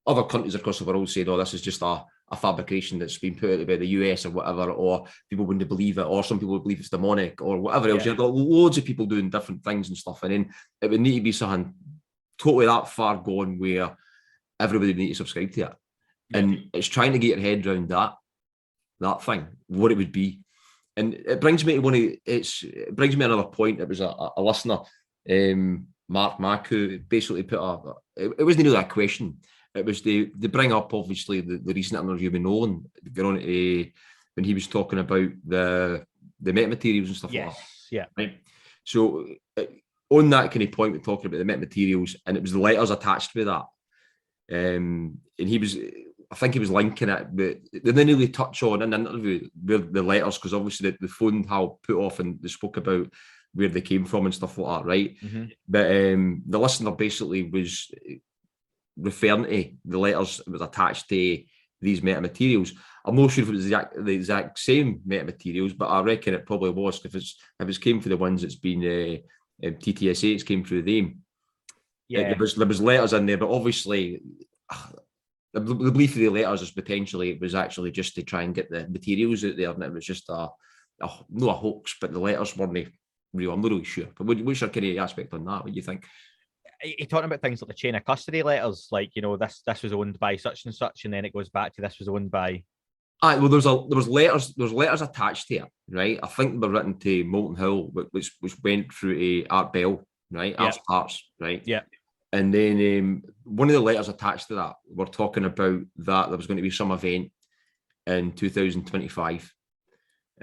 [SPEAKER 3] other countries across the world saying, this is just a fabrication that's been put out by the US or whatever, or people wouldn't believe it, or some people would believe it's demonic or whatever else. You've got loads of people doing different things and stuff, and then it would need to be something totally that far gone where everybody would need to subscribe to it. And it's trying to get your head around that thing, what it would be. And it brings me to it brings me another point. It was a listener, Mark Mack, who basically put it wasn't really a question. It was they bring up, obviously, the recent interview with Mellon, when he was talking about the metamaterials and stuff like that.
[SPEAKER 2] Yeah.
[SPEAKER 3] Right. So on that kind of point, we're talking about the metamaterials, and it was the letters attached with that. And I think he was linking it, but they didn't really touch on in the interview the letters, because obviously the phone had put off and they spoke about where they came from and stuff like that, right? But the listener basically was referring to the letters that was attached to these metamaterials. I'm not sure if it was the exact same metamaterials, but I reckon it probably was. If it came for the ones that's been TTSA, it's came through them. There was letters in there, but obviously the belief of the letters is potentially it was actually just to try and get the materials out there, and it was just not a hoax, but the letters weren't real. I'm not really sure. But what's your kind of aspect on that? What do you think?
[SPEAKER 2] You're talking about things like the chain of custody letters, like, this was owned by such and such, and then it goes back to this was owned by.
[SPEAKER 3] Well, there was letters attached to it, right? I think they were written to Molten Hill, which went through to Art Bell, right? Arts, right?
[SPEAKER 2] Yeah. And
[SPEAKER 3] then one of the letters attached to that, we're talking about that there was going to be some event in 2025.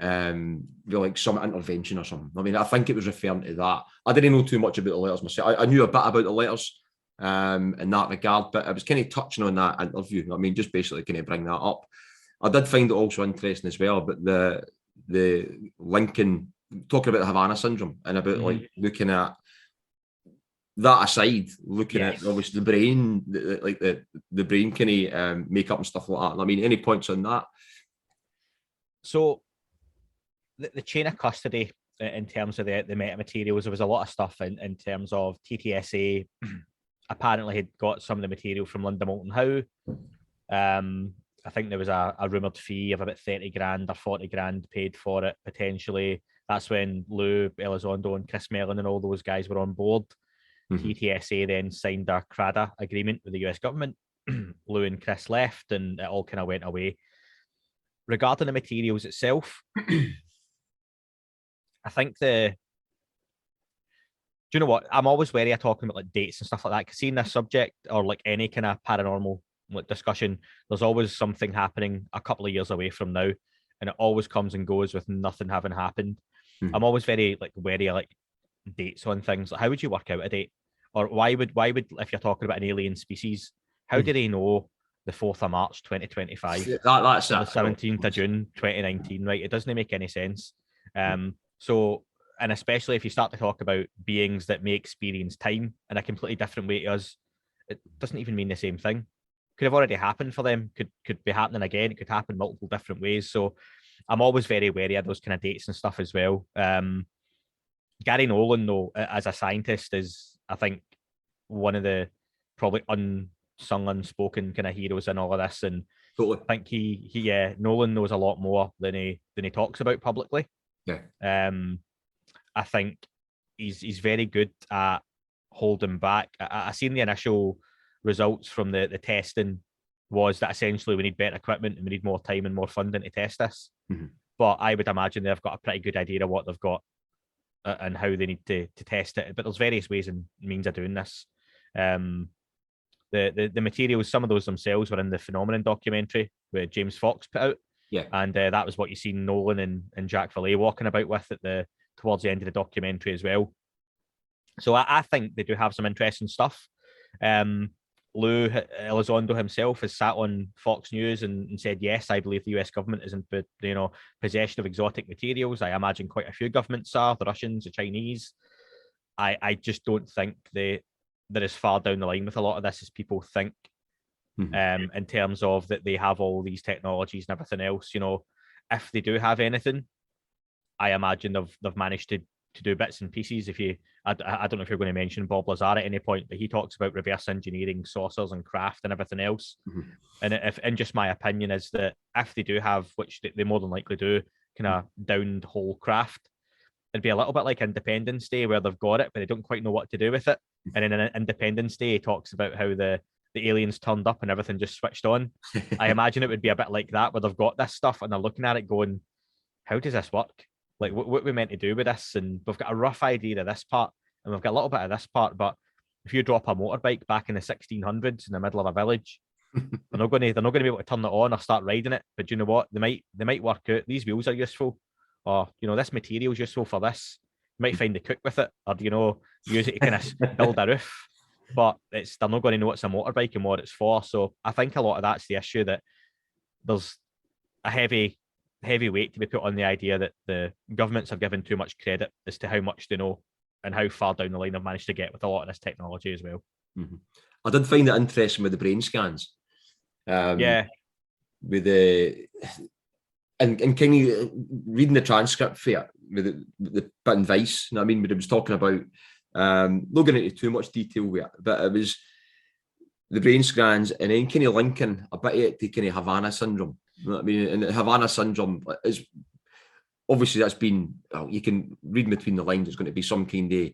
[SPEAKER 3] Like some intervention or something. I mean, I think it was referring to that. I didn't know too much about the letters myself. I knew a bit about the letters, in that regard. But I was kind of touching on that interview. I mean, just basically kind of bring that up. I did find it also interesting as well, but the Lincoln talking about the Havana syndrome and about like looking at that aside, looking at obviously the brain, like the brain kind of makeup and stuff like that. I mean, any points on that?
[SPEAKER 2] So the chain of custody in terms of the metamaterials, there was a lot of stuff in terms of TTSA. Apparently had got some of the material from London Molten How. I think there was a rumoured fee of about 30 grand or 40 grand paid for it, potentially. That's when Lou Elizondo and Chris Mellon and all those guys were on board. TTSA then signed a CRADA agreement with the US government. Lou and Chris left and it all kind of went away. Regarding the materials itself, I think do you know what? I'm always wary of talking about like dates and stuff like that, because seeing this subject or like any kind of paranormal like discussion, there's always something happening a couple of years away from now, and it always comes and goes with nothing having happened. I'm always very like wary of like dates on things. Like, how would you work out a date? Or why would if you're talking about an alien species, how do they know the 4th of March 2025
[SPEAKER 3] that's
[SPEAKER 2] the 17th of June 2019? Right, it doesn't make any sense. So, and especially if you start to talk about beings that may experience time in a completely different way to us, it doesn't even mean the same thing. Could have already happened for them, could be happening again, it could happen multiple different ways. So I'm always very wary of those kind of dates and stuff as well. Gary Nolan, though, as a scientist, is, I think, one of the probably unsung, unspoken kind of heroes in all of this. And
[SPEAKER 3] totally.
[SPEAKER 2] I think Nolan knows a lot more than he talks about publicly.
[SPEAKER 3] Yeah.
[SPEAKER 2] I think he's very good at holding back. I seen the initial results from the testing was that essentially we need better equipment and we need more time and more funding to test this. But I would imagine they've got a pretty good idea of what they've got and how they need to test it. But there's various ways and means of doing this. The materials, some of those themselves were in the Phenomenon documentary where James Fox put out.
[SPEAKER 3] Yeah.
[SPEAKER 2] And that was what you seen Nolan and Jack Valet walking about with towards the end of the documentary as well. So I think they do have some interesting stuff. Lou Elizondo himself has sat on Fox News and said, yes, I believe the US government is in possession of exotic materials. I imagine quite a few governments are, the Russians, the Chinese. I just don't think they're as far down the line with a lot of this as people think, in terms of that they have all these technologies and everything else. If they do have anything, I imagine they've managed to do bits and pieces. I don't know if you're going to mention Bob Lazar at any point, but he talks about reverse engineering saucers and craft and everything else. And just my opinion is that if they do have, which they more than likely do, kind of downed whole craft, it'd be a little bit like Independence Day where they've got it, but they don't quite know what to do with it. And in Independence Day, he talks about how the aliens turned up and everything just switched on. I imagine it would be a bit like that, where they've got this stuff and they're looking at it going, how does this work? Like, what we meant to do with this? And we've got a rough idea of this part, and we've got a little bit of this part. But if you drop a motorbike back in the 1600s in the middle of a village, they're not going to be able to turn it on or start riding it. But you know what? They might work out these wheels are useful, or this material is useful for this. You might find the cook with it, or use it to kind of build a roof. But they're not going to know it's a motorbike and what it's for. So I think a lot of that's the issue, that there's a heavy weight to be put on the idea that the governments are given too much credit as to how much they know and how far down the line they've managed to get with a lot of this technology as well.
[SPEAKER 3] I did find it interesting with the brain scans. With and kind of reading the transcript for it, with the bit in Vice, but it was talking about, not going into too much detail with it, but it was the brain scans and then kind of linking a bit of it to kind of Havana syndrome. You know what I mean? And Havana syndrome is obviously, that's been, you can read between the lines, it's going to be some kind of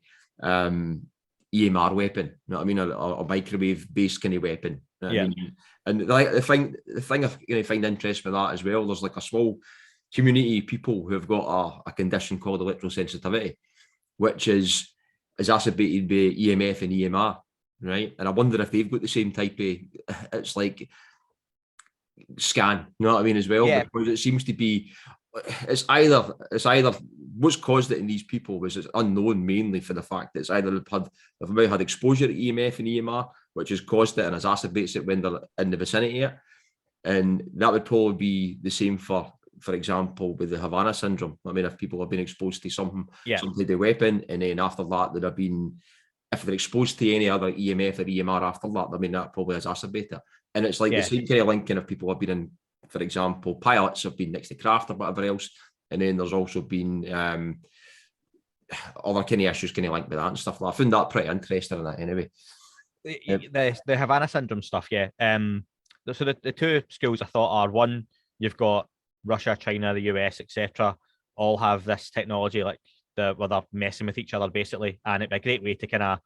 [SPEAKER 3] EMR weapon, you know what I mean? A microwave based kind of weapon. You know what I mean? And the thing I find interesting with that as well, there's like a small community of people who have got a condition called electrosensitivity, which is exacerbated by EMF and EMR, right? And I wonder if they've got the same type of, it's like scan, you know what I mean, as well? Because it seems to be, it's either what's caused it in these people was it's unknown, mainly for the fact that it's either they've maybe had exposure to EMF and EMR, which has caused it and exacerbates it when they're in the vicinity of it. And that would probably be the same for example, with the Havana syndrome. I mean, if people have been exposed to some type of weapon, and then after that, they'd have been, if they're exposed to any other EMF or EMR after that, I mean, that probably exacerbates it. And it's like the same kind of linking if people have been in, for example, pilots have been next to craft or whatever else. And then there's also been other kind of issues kind of linked with that and stuff like that. I found that pretty interesting in that anyway.
[SPEAKER 2] The Havana syndrome stuff, yeah. So the two schools I thought are, one, you've got Russia, China, the US, etc. all have this technology where they're messing with each other basically, and it'd be a great way to kind of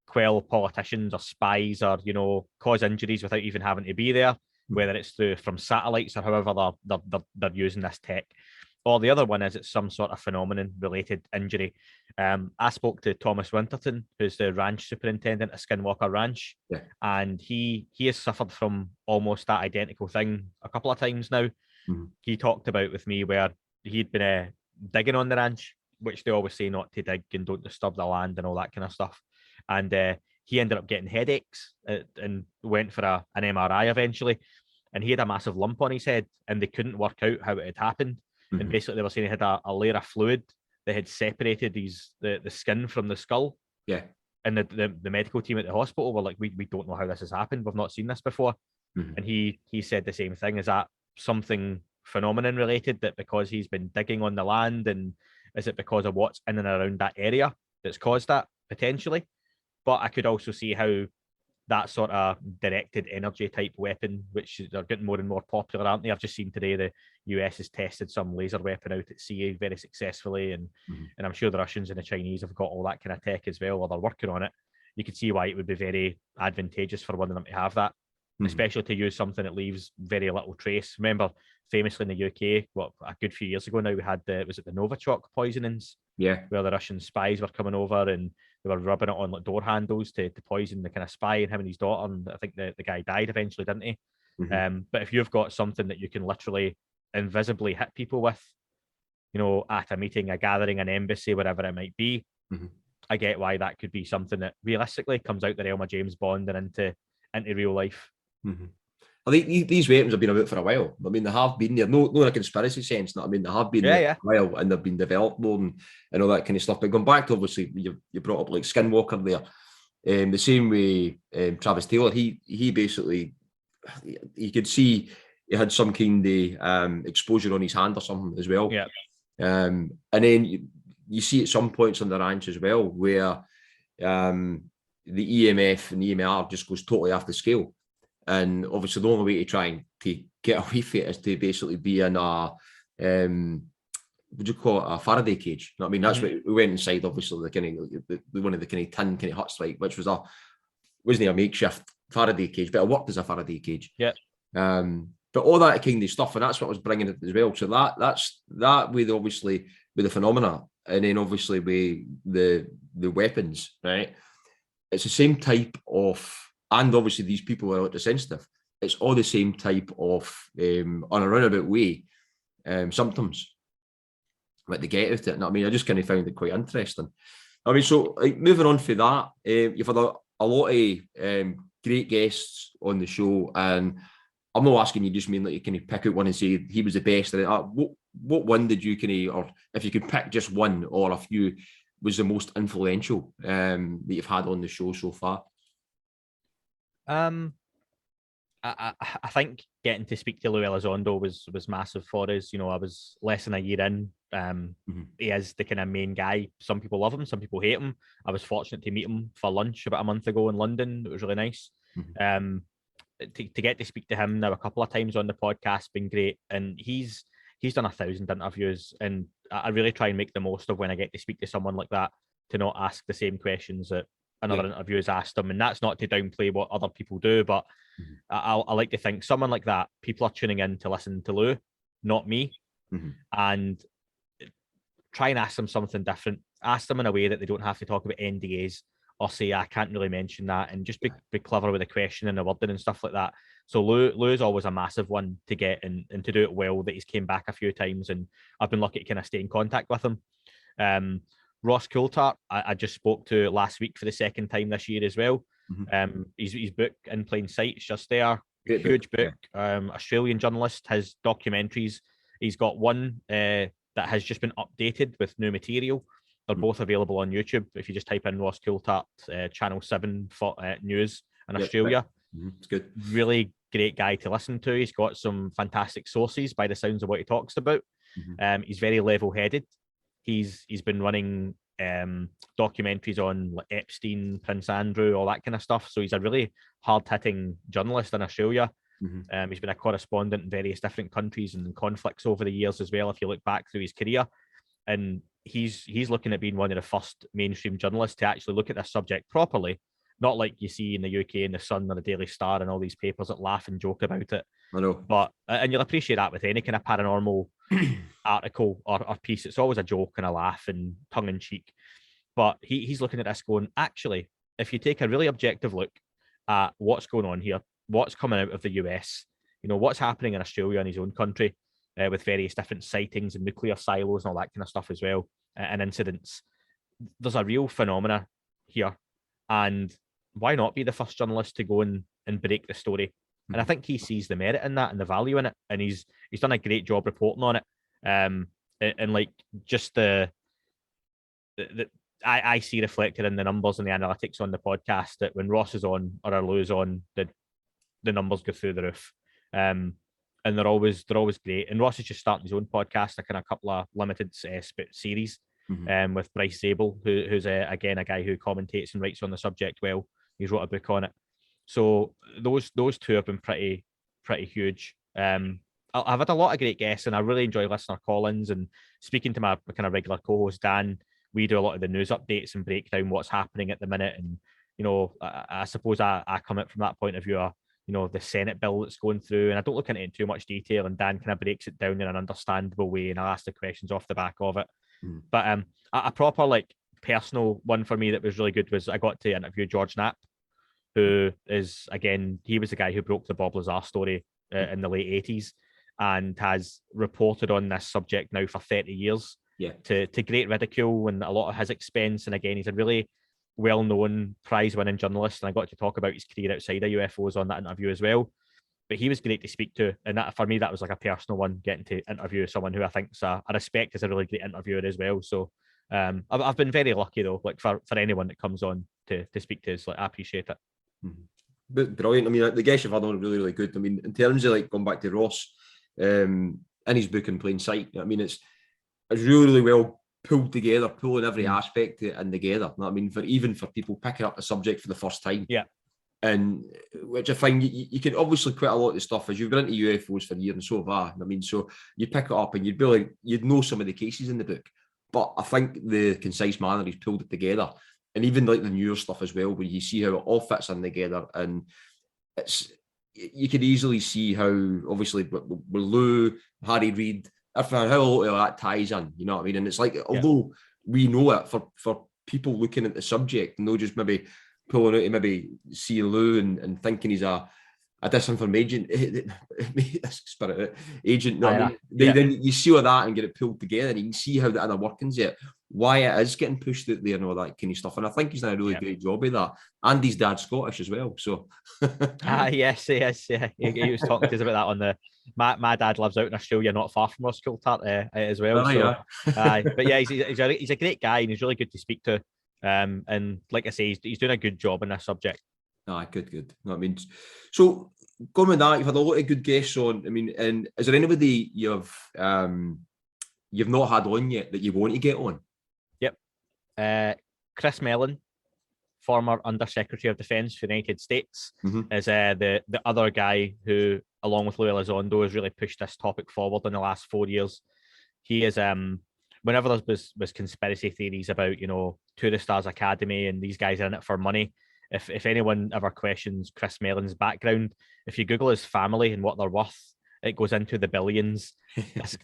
[SPEAKER 2] quell politicians or spies or, you know, cause injuries without even having to be there, whether it's from satellites or however they're using this tech. Or the other one is it's some sort of phenomenon-related injury. I spoke to Thomas Winterton, who's the ranch superintendent at Skinwalker Ranch, and he has suffered from almost that identical thing a couple of times now.
[SPEAKER 3] Mm-hmm.
[SPEAKER 2] He talked about with me where he'd been digging on the ranch, which they always say not to dig and don't disturb the land and all that kind of stuff. And he ended up getting headaches and went for an MRI eventually. And he had a massive lump on his head, and they couldn't work out how it had happened. Mm-hmm. And basically, they were saying he had a layer of fluid that had separated the skin from the skull.
[SPEAKER 3] Yeah.
[SPEAKER 2] And the medical team at the hospital were like, we don't know how this has happened. We've not seen this before. Mm-hmm. And he said the same thing. Is that something phenomenon related, that because he's been digging on the land, and is it because of what's in and around that area that's caused that potentially? But I could also see how that sort of directed energy type weapon, which are getting more and more popular, aren't they? I've just seen today the US has tested some laser weapon out at sea very successfully, and I'm sure the Russians and the Chinese have got all that kind of tech as well, or they're working on it. You could see why it would be very advantageous for one of them to have that. Especially to use something that leaves very little trace. Remember, famously in the UK, a good few years ago now, we had was it the Novichok poisonings?
[SPEAKER 3] Yeah.
[SPEAKER 2] Where the Russian spies were coming over and they were rubbing it on like door handles to poison the kind of spy and him and his daughter. And I think the guy died eventually, didn't he? Mm-hmm. But if you've got something that you can literally invisibly hit people with, you know, at a meeting, a gathering, an embassy, whatever it might be, I get why that could be something that realistically comes out the realm of James Bond and into real life.
[SPEAKER 3] Mm-hmm. I think these weapons have been about for a while. I mean, they have been there, no in a conspiracy sense. I mean, they have been there for a while, and they've been developed more and all that kind of stuff. But going back to, obviously, you brought up like Skinwalker there. The same way Travis Taylor, he basically, you could see he had some kind of exposure on his hand or something as well.
[SPEAKER 2] Yeah.
[SPEAKER 3] And then you see at some points on the ranch as well where the EMF and the EMR just goes totally off the scale. And obviously, the only way to try and to get away from it is to basically be in a, what do you call it, a Faraday cage. You know what I mean? That's what we went inside, obviously, the kind of one of the kind of tin kind of huts, right, which wasn't a makeshift Faraday cage, but it worked as a Faraday cage.
[SPEAKER 2] Yeah.
[SPEAKER 3] But all that kind of stuff, and that's what was bringing it as well. So that's that with obviously with the phenomena, and then obviously with the weapons, right? It's the same type of. And obviously, these people are electrosensitive. It's all the same type of, on a roundabout way, symptoms that they get out of it. And I mean, I just kind of found it quite interesting. I mean, so like, moving on for that, you've had a lot of great guests on the show, and I'm not asking you just mean that you can pick out one and say he was the best. What one did you kind of, or if you could pick just one or a few, was the most influential that you've had on the show so far?
[SPEAKER 2] I think getting to speak to Lou Elizondo was massive for us. You know, I was less than a year in. He is the kind of main guy. Some people love him, some people hate him. I was fortunate to meet him for lunch about a month ago in London. It was really nice. To get to speak to him now a couple of times on the podcast been great. And he's done 1,000 interviews, and I really try and make the most of when I get to speak to someone like that, to not ask the same questions that another interview has asked them. And that's not to downplay what other people do, but I like to think someone like that, people are tuning in to listen to Lou, not me. And try and ask them something different. Ask them in a way that they don't have to talk about NDAs or say, I can't really mention that, and just be clever with the question and the wording and stuff like that. So Lou is always a massive one to get and to do it well, that he's came back a few times, and I've been lucky to kind of stay in contact with him. Ross Coulter, I just spoke to last week for the second time this year as well. His book In Plain Sight is just there.
[SPEAKER 3] Great
[SPEAKER 2] Huge
[SPEAKER 3] book.
[SPEAKER 2] book. Australian journalist. His documentaries. He's got one that has just been updated with new material. They're both available on YouTube. If you just type in Ross Coulter, Channel 7 for News in Australia.
[SPEAKER 3] It's good.
[SPEAKER 2] Really great guy to listen to. He's got some fantastic sources by the sounds of what he talks about. He's very level-headed. He's been running documentaries on Epstein, Prince Andrew, all that kind of stuff. So he's a really hard-hitting journalist in Australia. He's been a correspondent in various different countries and conflicts over the years as well, if you look back through his career. And he's looking at being one of the first mainstream journalists to actually look at this subject properly, not like you see in the UK in the Sun or the Daily Star and all these papers that laugh and joke about it.
[SPEAKER 3] I know.
[SPEAKER 2] But and you'll appreciate that with any kind of paranormal article or piece. It's always a joke and a laugh and tongue in cheek. But he's looking at this going, actually, if you take a really objective look at what's going on here, what's coming out of the US, what's happening in Australia and his own country with various different sightings and nuclear silos and all that kind of stuff as well, and incidents, there's a real phenomena here. And why not be the first journalist to go and break the story? And I think he sees the merit in that and the value in it. And he's done a great job reporting on it. And like just the I see reflected in the numbers and the analytics on the podcast that when Ross is on or Lou's on, the numbers go through the roof. And they're always great. And Ross is just starting his own podcast, a kind of couple of limited series with Bryce Zabel, who's again a guy who commentates and writes on the subject well. He's wrote a book on it. So those two have been pretty huge. I've had a lot of great guests, and I really enjoy listener call-ins and speaking to my kind of regular co-host Dan. We do a lot of the news updates and break down what's happening at the minute. And I suppose I come at from that point of view. The Senate bill that's going through, and I don't look into it in too much detail, and Dan kind of breaks it down in an understandable way, and I'll ask the questions off the back of it. But a proper personal one for me that was really good was I got to interview George Knapp, who is, again, he was the guy who broke the Bob Lazar story in the late 80s and has reported on this subject now for 30 years to great ridicule and a lot of his expense. And again, he's a really well-known prize-winning journalist, and I got to talk about his career outside of UFOs on that interview as well. But he was great to speak to, and that for me that was like a personal one, getting to interview someone who I think I respect as a really great interviewer as well. So I've been very lucky though, for anyone that comes on to speak to us, I appreciate it.
[SPEAKER 3] But brilliant. I mean, the guests you've had on are really, really good. I mean, in terms of going back to Ross, in his book In Plain Sight, I mean, it's really, really well pulled together, pulling every aspect in together. I mean, for people picking up the subject for the first time.
[SPEAKER 2] Yeah.
[SPEAKER 3] And which I find you can obviously quite a lot of the stuff as you've been into UFOs for years, and so have I. I mean, so you pick it up and you'd know some of the cases in the book. But I think the concise manner he's pulled it together, and even the newer stuff as well, where you see how it all fits in together, and you could easily see how obviously with Lou, Harry Reid, how all of that ties in, you know what I mean? And it's although we know it, for people looking at the subject, and they'll just maybe pulling out to maybe see Lou and thinking he's a disinformation agent. No, I mean, then you see all that and get it pulled together, and you can see how the inner workings of it, why it is getting pushed out there and all that kind of stuff. And I think he's done a really great job of that. And his dad's Scottish as well. So
[SPEAKER 2] yes, he is. Yeah, he was talking to us about that on the. My dad lives out in Australia, not far from us, Colter, as well. But yeah, he's a great guy, and he's really good to speak to. And like I say, he's doing a good job in this subject.
[SPEAKER 3] Good. You know what I mean? So going with that, you've had a lot of good guests on. I mean, and is there anybody you've not had on yet that you want to get on?
[SPEAKER 2] Yep. Chris Mellon, former Undersecretary of Defense for the United States, is the other guy who, along with Louis Elizondo, has really pushed this topic forward in the last 4 years. He is whenever there was conspiracy theories about, Tourist Stars Academy and these guys are in it for money, if anyone ever questions Chris Mellon's background, if you Google his family and what they're worth, it goes into the billions.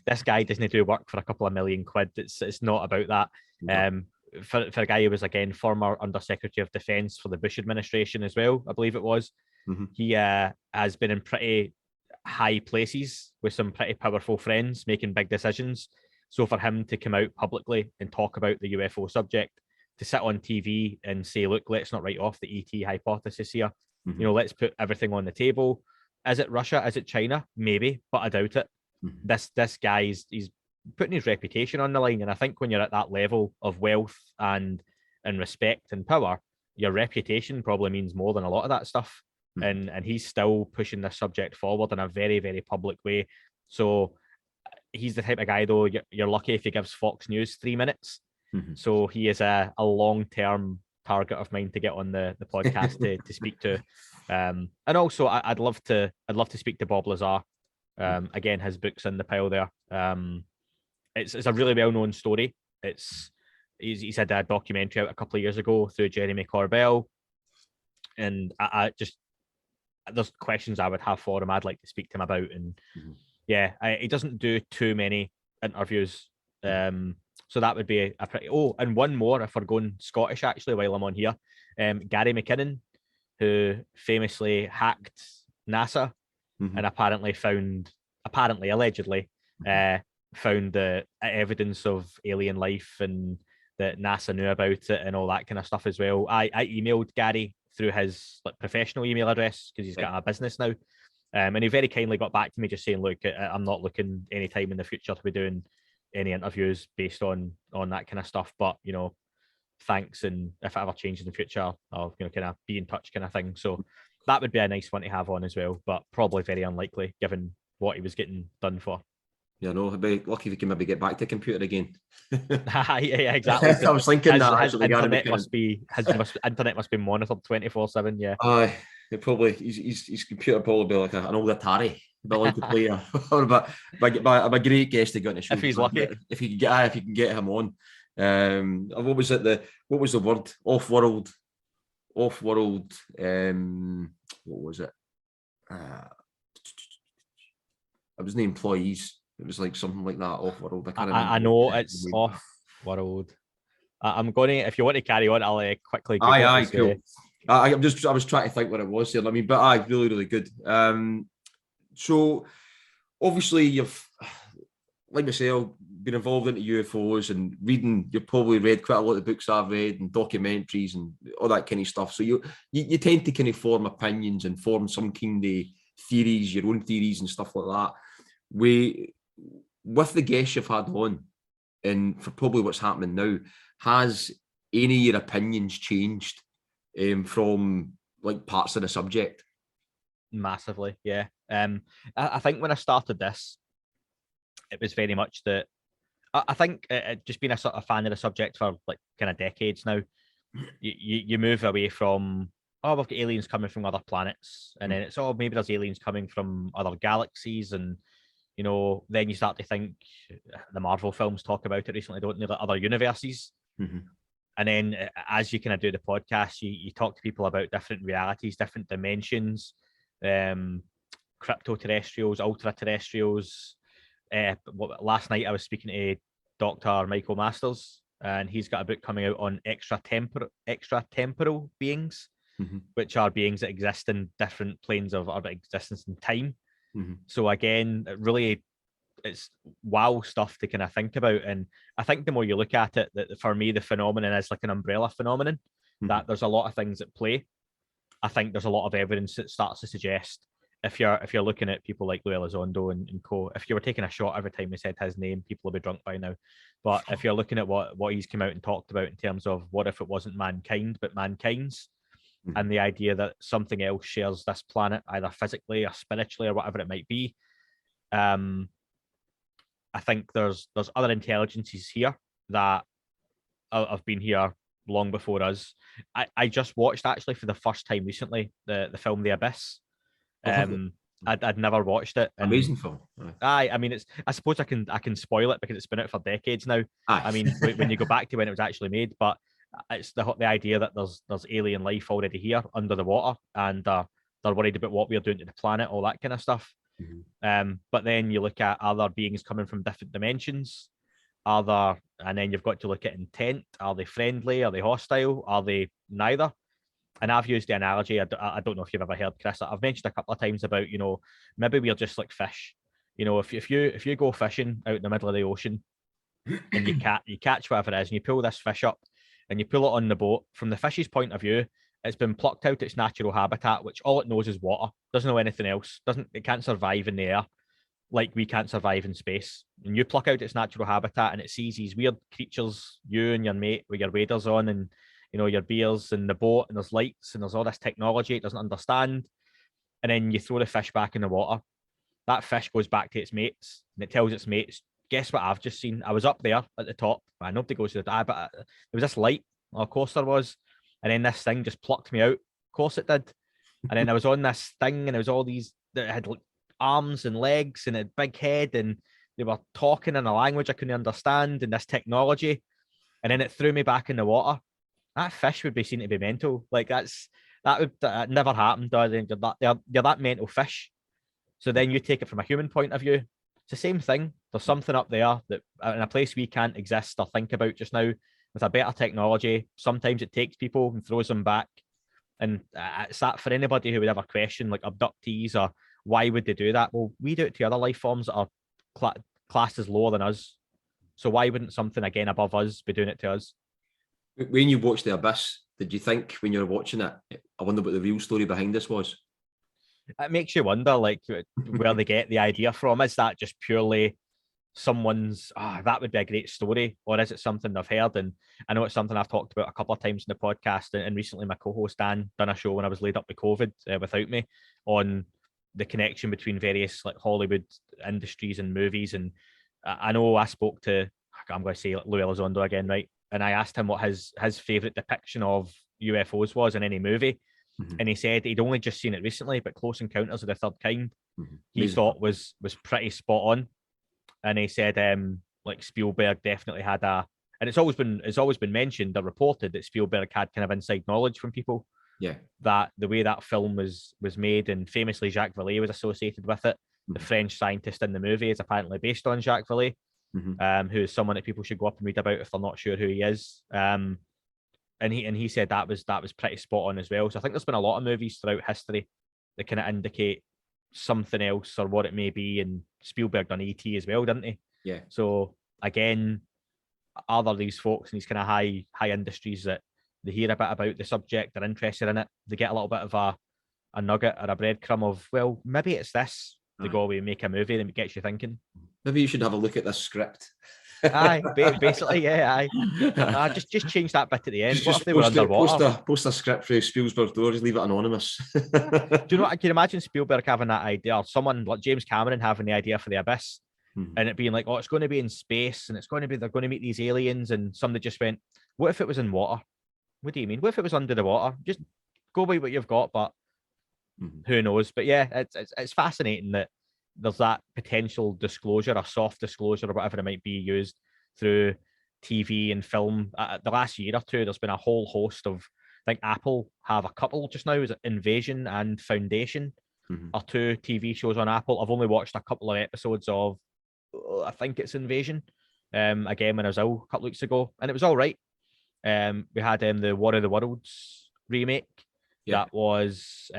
[SPEAKER 2] This guy doesn't do work for a couple of million quid. It's not about that. No. For a guy who was, again, former Undersecretary of Defense for the Bush administration as well, I believe it was, he has been in pretty high places with some pretty powerful friends making big decisions. So for him to come out publicly and talk about the UFO subject, to sit on TV and say, look, let's not write off the ET hypothesis here.
[SPEAKER 3] Mhm.
[SPEAKER 2] You know, let's put everything on the table. Is it Russia? Is it China? Maybe, but I doubt it.
[SPEAKER 3] Mhm.
[SPEAKER 2] This guy's he's putting his reputation on the line. And I think when you're at that level of wealth and respect and power, your reputation probably means more than a lot of that stuff.
[SPEAKER 3] Mhm.
[SPEAKER 2] And he's still pushing this subject forward in a very, very public way. So he's the type of guy, though, you're lucky if he gives Fox News 3 minutes.
[SPEAKER 3] Mhm.
[SPEAKER 2] So he is a long-term target of mine to get on the podcast to speak to. And also I'd love to speak to Bob Lazar. Again, his book's in the pile there. It's a really well-known story. He's had a documentary out a couple of years ago through Jeremy Corbell, and I just, there's questions I would have for him. I'd like to speak to him about, and yeah, he doesn't do too many interviews. So that would be a pretty. Oh, and one more if we're going Scottish actually while I'm on here. Gary McKinnon, who famously hacked NASA and allegedly found the evidence of alien life and that NASA knew about it and all that kind of stuff as well. I emailed Gary through his professional email address because he's got a business now. And he very kindly got back to me just saying, look, I'm not looking any time in the future to be doing any interviews based on that kind of stuff. But, you know, thanks. And if it ever changes in the future, I'll, you know, kind of be in touch kind of thing. So that would be a nice one to have on as well, but probably very unlikely given what he was getting done for.
[SPEAKER 3] Yeah, no, I'd be lucky if he can maybe get back to computer again.
[SPEAKER 2] Yeah, exactly.
[SPEAKER 3] I was thinking
[SPEAKER 2] his internet must be internet must be monitored 24/7. Yeah.
[SPEAKER 3] Aye, probably his computer probably be like an old Atari. But like to play a great guest to get on the show.
[SPEAKER 2] If he's lucky.
[SPEAKER 3] If you can get him on. What was the word? Off-world. What was it? It was the employees. It was like something like that. Off-world.
[SPEAKER 2] I know it's off-world. I'm going to, if you want to carry on, I'll quickly.
[SPEAKER 3] Aye, cool. I was trying to think what it was here. I mean, but aye, really, really good. So obviously you've, like myself, been involved into UFOs and reading. You've probably read quite a lot of books I've read and documentaries and all that kind of stuff. So you tend to kind of form opinions and form some kind of theories, your own theories and stuff like that. With the guests you've had on, and for probably what's happening now, has any of your opinions changed from like parts of the subject?
[SPEAKER 2] Massively, yeah. I think when I started this, it was very much that I think just being a sort of fan of the subject for like kind of decades now, you move away from, oh, we've got aliens coming from other planets, and then it's, oh, maybe there's aliens coming from other galaxies, and you know, then you start to think, the Marvel films talk about it recently, don't they, like other universes. And then as you kind of do the podcast, you talk to people about different realities, different dimensions, crypto-terrestrials, ultra-terrestrials. Last night I was speaking to Dr. Michael Masters, and he's got a book coming out on extratemporal beings, which are beings that exist in different planes of existence and time. So again, it's wow stuff to kind of think about. And I think the more you look at it, that for me, the phenomenon is like an umbrella phenomenon, that there's a lot of things at play. I think there's a lot of evidence that starts to suggest, if you're looking at people like Lou Elizondo and co, if you were taking a shot every time we said his name, people will be drunk by now. But if you're looking at what he's come out and talked about in terms of what if it wasn't mankind, but mankind's, and the idea that something else shares this planet, either physically or spiritually or whatever it might be. I think there's other intelligences here that have been here long before us. I just watched actually for the first time recently the film The Abyss. I'd never watched it.
[SPEAKER 3] Amazing film.
[SPEAKER 2] I mean, it's. I suppose I can spoil it because it's been out for decades now. I mean, when you go back to when it was actually made, but it's the idea that there's alien life already here under the water, and they're worried about what we're doing to the planet, all that kind of stuff. But then you look at other beings coming from different dimensions. And then you've got to look at intent. Are they friendly? Are they hostile? Are they neither? And I've used the analogy, I don't know if you've ever heard, Chris, I've mentioned a couple of times about, you know, maybe we're just like fish. You know, if you go fishing out in the middle of the ocean and you catch whatever it is, and you pull this fish up, and you pull it on the boat. From the fish's point of view, it's been plucked out its natural habitat, which all it knows is water. Doesn't know anything else. It can't survive in the air like we can't survive in space. And you pluck out its natural habitat, and it sees these weird creatures, you and your mate with your waders on, and your beers and the boat, and there's lights, and there's all this technology it doesn't understand. And then you throw the fish back in the water. That fish goes back to its mates, and it tells its mates, guess what I've just seen? I was up there at the top. Nobody goes to the dive, but there was this light. Of course there was. And then this thing just plucked me out. Of course it did. And then I was on this thing, and there was all these that had arms and legs and a big head, and they were talking in a language I couldn't understand, and this technology. And then it threw me back in the water. That fish would be seen to be mental. Like that never happened. You're that mental fish. So then you take it from a human point of view. It's the same thing. There's something up there that in a place we can't exist or think about just now. With a better technology, sometimes it takes people and throws them back. And it's that for anybody who would ever question like abductees or why would they do that? Well, we do it to other life forms that are classed as lower than us. So why wouldn't something again above us be doing it to us?
[SPEAKER 3] When you watched The Abyss, did you think when you were watching it, I wonder what the real story behind this was?
[SPEAKER 2] It makes you wonder, like, where they get the idea from. Is that just purely someone's, that would be a great story? Or is it something they've heard? And I know it's something I've talked about a couple of times in the podcast. And recently my co-host Dan done a show when I was laid up with COVID without me on the connection between various like Hollywood industries and movies. And I know I spoke to, I'm going to say Louis Elizondo again, right? And I asked him what his favorite depiction of UFOs was in any movie. Mm-hmm. And he said he'd only just seen it recently, but Close Encounters of the Third Kind, he thought was pretty spot on. And he said like Spielberg definitely had and it's always been mentioned or reported that Spielberg had kind of inside knowledge from people. Yeah. That the way that film was made, and famously Jacques Vallée was associated with it. Mm-hmm. The French scientist in the movie is apparently based on Jacques Vallée. Mm-hmm. Who is someone that people should go up and read about if they're not sure who he is. And he said that was pretty spot on as well. So I think there's been a lot of movies throughout history that kind of indicate something else or what it may be. And Spielberg done E.T. as well, didn't he? Yeah. So again, are there these folks in these kind of high industries that they hear a bit about the subject, they're interested in it, they get a little bit of a nugget or a breadcrumb of, well, maybe it's this. They go away and make a movie, and it gets you thinking. Maybe you should have a look at this script. Aye, basically, yeah, aye. Just change that bit at the end. What if they were underwater? Post a script through Spielberg's door, just leave it anonymous. Do you know what? I can imagine Spielberg having that idea, or someone like James Cameron having the idea for The Abyss, and it being like, oh, it's going to be in space, and they're going to meet these aliens, and somebody just went, what if it was in water? What do you mean? What if it was under the water? Just go by what you've got, but who knows? But yeah, it's fascinating that there's that potential disclosure, or soft disclosure, or whatever it might be, used through TV and film. The last year or two, there's been a whole host of, I think Apple have a couple just now, is it Invasion and Foundation, are two TV shows on Apple. I've only watched a couple of episodes of, I think it's Invasion, again when I was ill a couple of weeks ago, and it was all right. We had the War of the Worlds remake that was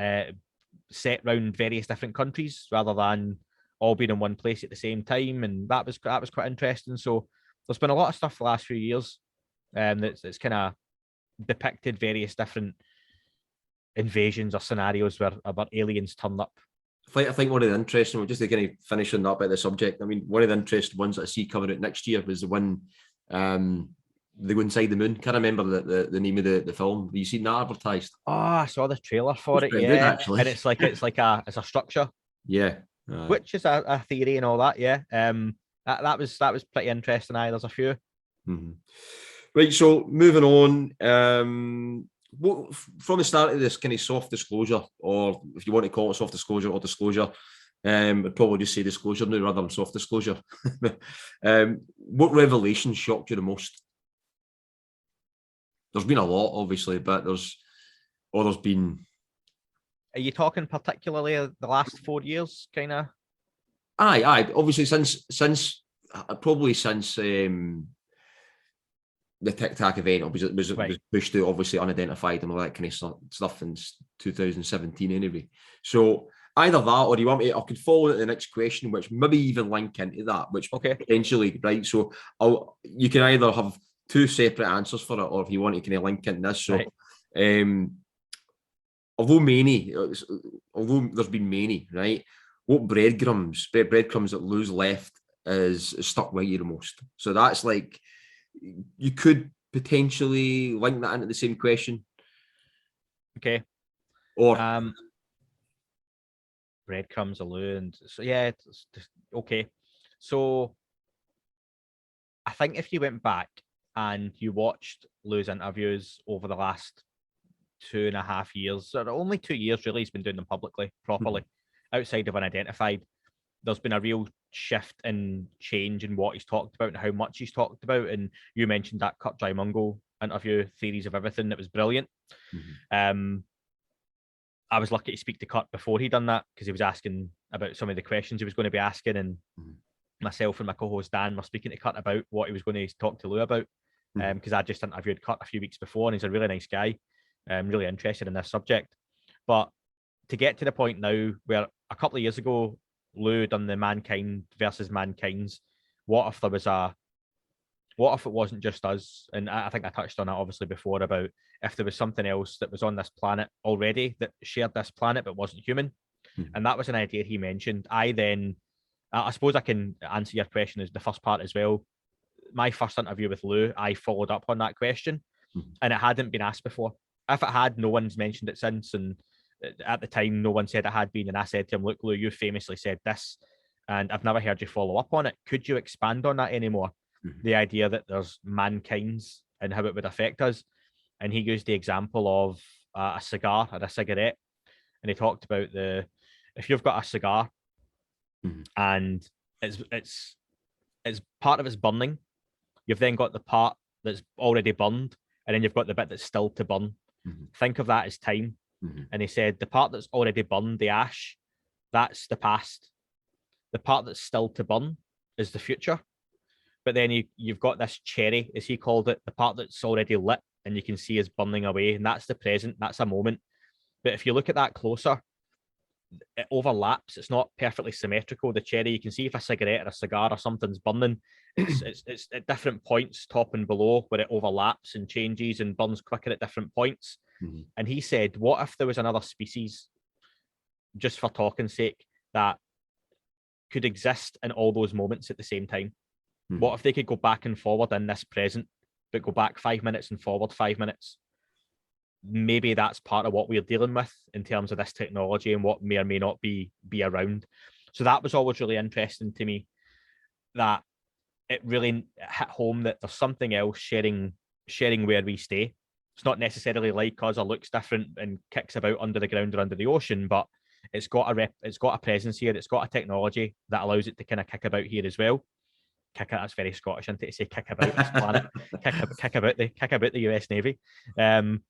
[SPEAKER 2] set around various different countries rather than all being in one place at the same time, and that was quite interesting. So there's been a lot of stuff the last few years that's kind of depicted various different invasions or scenarios where aliens turn up. I think one of the interesting, just to kind of finish on that bit of the subject, I mean, one of the interesting ones that I see coming out next year was the one they go inside the moon. Can't remember the name of the film. Have you seen that advertised? Oh, I saw the trailer for it. Yeah, good, actually. And it's a structure. Yeah, which is a theory and all that. Yeah, that was pretty interesting. There's a few. Mm-hmm. Right. So moving on. From the start of this kind of soft disclosure, or if you want to call it soft disclosure or disclosure, I'd probably just say disclosure now rather than soft disclosure. What revelation shocked you the most? There's been a lot, obviously, but there's been. Are you talking particularly the last 4 years, kind of? Aye. Obviously, since the Tic Tac event was pushed out, obviously unidentified and all that kind of stuff in 2017 anyway. So
[SPEAKER 3] either that, or you want me, I could follow into the next question, which maybe even link into that, which potentially, right? So you can either have two separate answers for it, or if you want to kind of link into this. So, although there's been many, right? What breadcrumbs that Lou's left is stuck with you the most. So that's like, you could potentially link that into the same question.
[SPEAKER 2] Okay.
[SPEAKER 3] Or
[SPEAKER 2] breadcrumbs alone. So yeah, it's just, okay. So I think if you went back and you watched Lou's interviews over the last 2.5 years, or only 2 years really, he's been doing them publicly, properly, outside of Unidentified, there's been a real shift and change in what he's talked about and how much he's talked about. And you mentioned that Kurt Mungo interview, Theories of Everything, that was brilliant. I was lucky to speak to Kurt before he done that, because he was asking about some of the questions he was going to be asking, and myself and my co-host Dan were speaking to Kurt about what he was going to talk to Lou about, because I just interviewed Kurt a few weeks before, and he's a really nice guy, really interested in this subject. But to get to the point now where a couple of years ago, Lou done the Mankind versus Mankind's, what if it wasn't just us? And I think I touched on that obviously before, about if there was something else that was on this planet already that shared this planet but wasn't human. And that was an idea he mentioned. I suppose I can answer your question as the first part as well. My first interview with Lou, I followed up on that question, and it hadn't been asked before. If it had, no one's mentioned it since, and at the time, no one said it had been. And I said to him, look, Lou, you famously said this, and I've never heard you follow up on it. Could you expand on that anymore? The idea that there's mankind's and how it would affect us. And he used the example of a cigar or a cigarette. And he talked about if you've got a cigar and it's part of it's burning, you've then got the part that's already burned, and then you've got the bit that's still to burn. Think of that as time. And he said the part that's already burned, the ash, that's the past. The part that's still to burn is the future. But then you've got this cherry, as he called it, the part that's already lit and you can see is burning away, and that's the present. That's a moment. But if you look at that closer, it overlaps. It's not perfectly symmetrical. The cherry, you can see if a cigarette or a cigar or something's burning, it's at different points, top and below, where it overlaps and changes and burns quicker at different points. And he said, what if there was another species, just for talking's sake, that could exist in all those moments at the same time? What if they could go back and forward in this present, but go back 5 minutes and forward 5 minutes? Maybe that's part of what we're dealing with in terms of this technology and what may or may not be around. So that was always really interesting to me, that it really hit home that there's something else sharing where we stay. It's not necessarily like us or looks different and kicks about under the ground or under the ocean, but it's got a presence here. It's got a technology that allows it to kind of kick about here as well. That's very Scottish, isn't it, to say kick about this planet, kick about the US Navy. And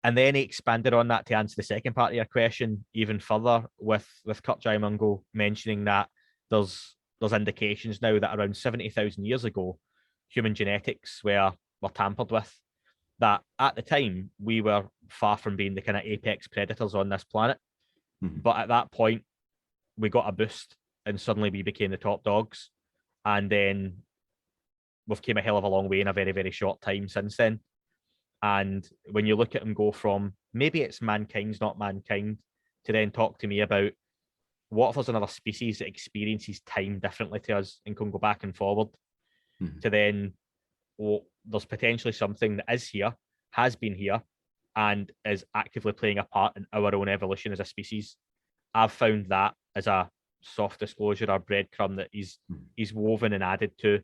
[SPEAKER 2] then he expanded on that to answer the second part of your question even further, with Kurt Mungo mentioning that there's indications now that around 70,000 years ago, human genetics were tampered with. That at the time we were far from being the kind of apex predators on this planet, but at that point we got a boost and suddenly we became the top dogs. And then we've came a hell of a long way in a very, very short time since then. And when you look at him go from maybe it's mankind's not mankind, to then talk to me about what if there's another species that experiences time differently to us and can go back and forward, to then, there's potentially something that is here, has been here, and is actively playing a part in our own evolution as a species. I've found that as a soft disclosure or breadcrumb that he's woven and added to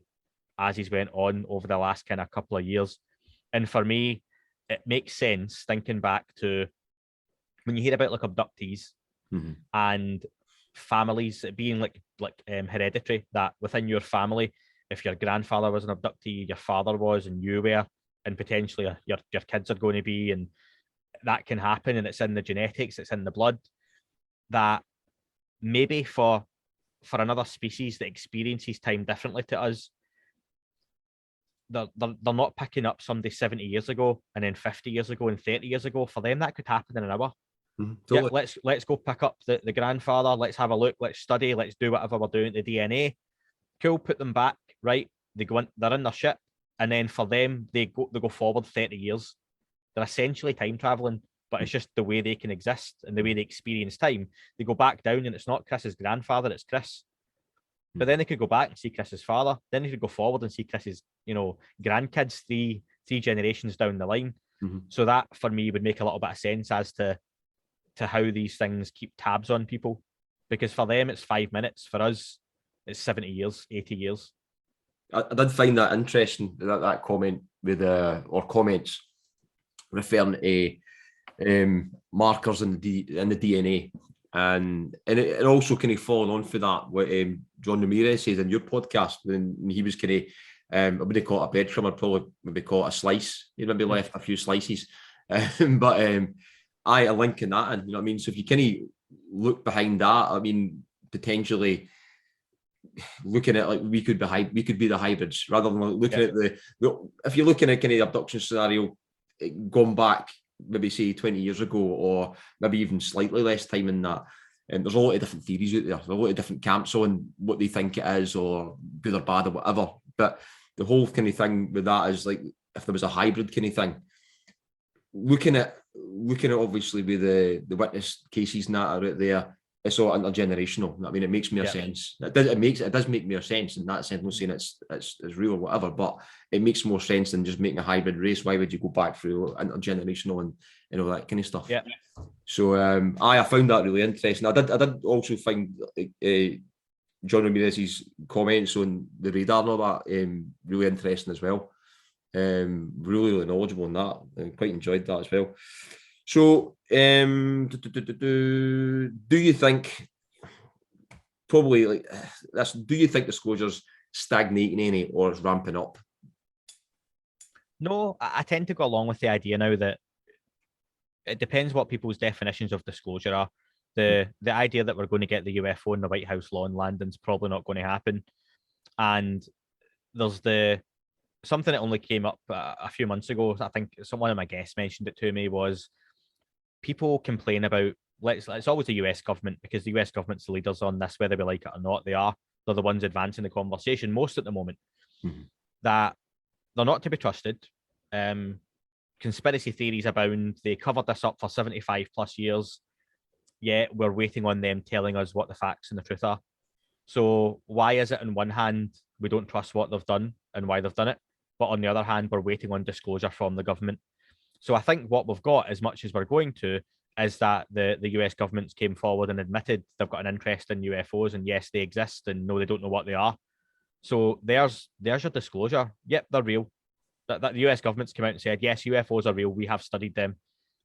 [SPEAKER 2] as he's went on over the last kind of couple of years. And for me, it makes sense thinking back to when you hear about like abductees and families being like hereditary, that within your family, if your grandfather was an abductee, your father was, and you were, and potentially your kids are going to be, and that can happen, and it's in the genetics, it's in the blood, that maybe for another species that experiences time differently to us, they're not picking up somebody 70 years ago and then 50 years ago and 30 years ago. For them, that could happen in an hour.
[SPEAKER 3] Totally.
[SPEAKER 2] Yeah, let's go pick up the grandfather. Let's have a look. Let's study. Let's do whatever we're doing to the DNA. Cool. Put them back. Right. They go in. They're in their ship, and then for them, they go forward 30 years. They're essentially time traveling, but it's just the way they can exist and the way they experience time. They go back down, and it's not Chris's grandfather; it's Chris. But then they could go back and see Chris's father. Then they could go forward and see Chris's, grandkids three generations down the line. So that for me would make a little bit of sense as to how these things keep tabs on people, because for them it's 5 minutes, for us it's 70 years, 80 years.
[SPEAKER 3] I did find that interesting, that comment with or comments referring to markers in the DNA, and it also kind of following on for that what John Ramirez says in your podcast when he was kind of I wouldn't call it a breadcrumb, I'd probably maybe call it a slice. He'd maybe left a few slices, but a link in that, and you know what I mean. So if you kind of look behind that, I mean, potentially looking at like we could be the hybrids rather than looking at the if you're looking at kind of the abduction scenario going back maybe say 20 years ago or maybe even slightly less time in that. And there's a lot of different theories out there. There's a lot of different camps on what they think it is or good or bad or whatever. But the whole kind of thing with that is like if there was a hybrid kind of thing, looking at obviously with the witness cases and that are out there, it's all intergenerational. I mean, it makes more sense. It does make more sense in that sense. I'm not saying it's real or whatever, but it makes more sense than just making a hybrid race. Why would you go back through intergenerational and all that kind of stuff?
[SPEAKER 2] Yeah.
[SPEAKER 3] So I found that really interesting. I did also find John Ramirez's comments on the radar and all that really interesting as well. Really knowledgeable in that. I quite enjoyed that as well. So, do you think probably like that's? Do you think disclosure's stagnating any or is ramping up?
[SPEAKER 2] No, I tend to go along with the idea now that it depends what people's definitions of disclosure are. The idea that we're going to get the UFO in the White House lawn landing is probably not going to happen. And there's something that only came up a few months ago. I think one of my guests mentioned it to me was people complain about it's always the US government because the US government's the leaders on this, whether we like it or not. They're the ones advancing the conversation most at the moment. That they're not to be trusted. Conspiracy theories abound. They covered this up for 75 plus years. Yet we're waiting on them telling us what the facts and the truth are. So why is it on one hand we don't trust what they've done and why they've done it, but on the other hand we're waiting on disclosure from the government? So I think what we've got, as much as we're going to, is that the US governments came forward and admitted they've got an interest in UFOs, and yes, they exist, and no, they don't know what they are. So there's your disclosure. Yep, they're real. That the US government's come out and said, yes, UFOs are real. We have studied them.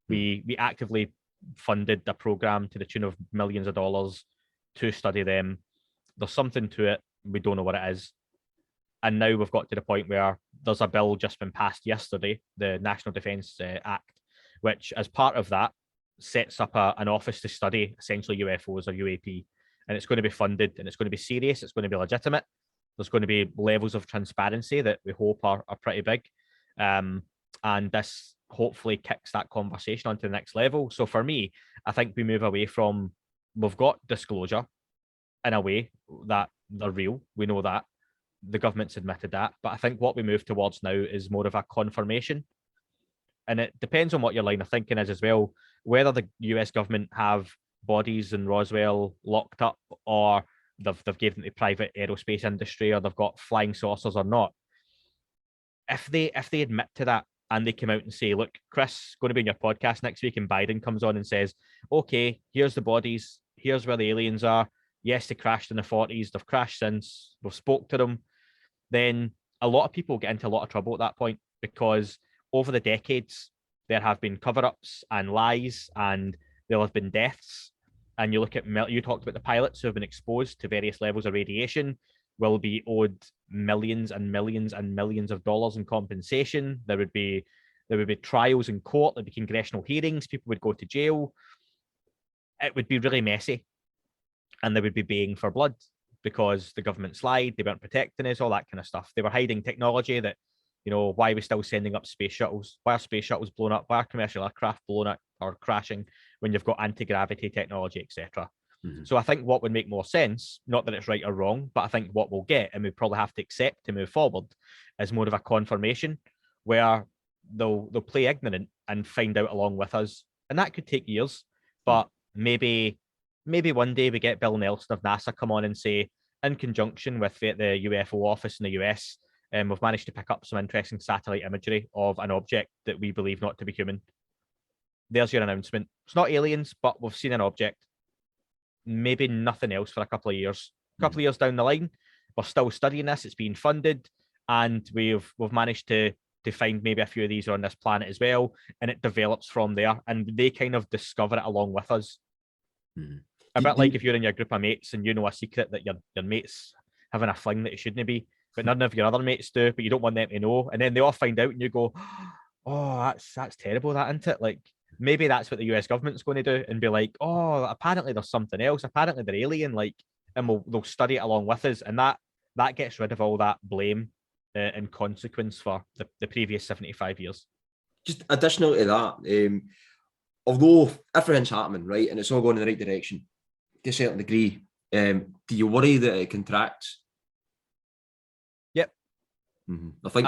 [SPEAKER 2] We actively funded a program to the tune of millions of dollars to study them. There's something to it. We don't know what it is. And now we've got to the point where there's a bill just been passed yesterday, the National Defence Act, which as part of that sets up an office to study essentially UFOs or UAP. And it's going to be funded and it's going to be serious. It's going to be legitimate. There's going to be levels of transparency that we hope are pretty big. And this hopefully kicks that conversation onto the next level. So for me, I think we move away from, we've got disclosure in a way that they're real. We know that. The government's admitted that. But I think what we move towards now is more of a confirmation. And it depends on what your line of thinking is as well, whether the US government have bodies in Roswell locked up, or they've given the private aerospace industry, or they've got flying saucers or not. If they admit to that and they come out and say, look, Chris, going to be in your podcast next week, and Biden comes on and says, okay, here's the bodies, here's where the aliens are. Yes, they crashed in the 40s. They've crashed since. We've spoke to them. Then a lot of people get into a lot of trouble at that point, because over the decades, there have been cover-ups and lies, and there have been deaths. And you look at, you talked about the pilots who have been exposed to various levels of radiation, will be owed millions and millions and millions of dollars in compensation. There would be trials in court. There'd be congressional hearings. People would go to jail. It would be really messy. And they would be baying for blood because the government lied, they weren't protecting us, all that kind of stuff. They were hiding technology that, why are we still sending up space shuttles? Why are space shuttles blown up? Why are commercial aircraft blown up or crashing? when you've got anti-gravity technology, etc.
[SPEAKER 3] Mhm.
[SPEAKER 2] So I think what would make more sense, not that it's right or wrong, but I think what we'll get, and we probably have to accept to move forward, is more of a confirmation where they'll play ignorant and find out along with us. And that could take years, but maybe one day we get Bill Nelson of NASA come on and say, in conjunction with the UFO office in the US, we've managed to pick up some interesting satellite imagery of an object that we believe not to be human. There's your announcement. It's not aliens, but we've seen an object. Maybe nothing else for a couple of years. A couple of years down the line, we're still studying this. It's being funded, and we've managed to find maybe a few of these on this planet as well, and it develops from there. And they kind of discover it along with us. A bit like if you're in your group of mates and you know a secret that your mate's having a fling that it shouldn't be, but none of your other mates do, but you don't want them to know, and then they all find out, and you go, "Oh, that's terrible, that, isn't it?" Like, maybe that's what the US government's going to do and be like, "Oh, apparently there's something else. Apparently they're alien." Like, and they'll study it along with us, and that gets rid of all that blame and consequence for the previous 75 years.
[SPEAKER 3] Just additional to that, although everything's happening, right, and it's all going in the right direction to a certain degree, do you worry that it contracts?
[SPEAKER 2] Yep.
[SPEAKER 3] I think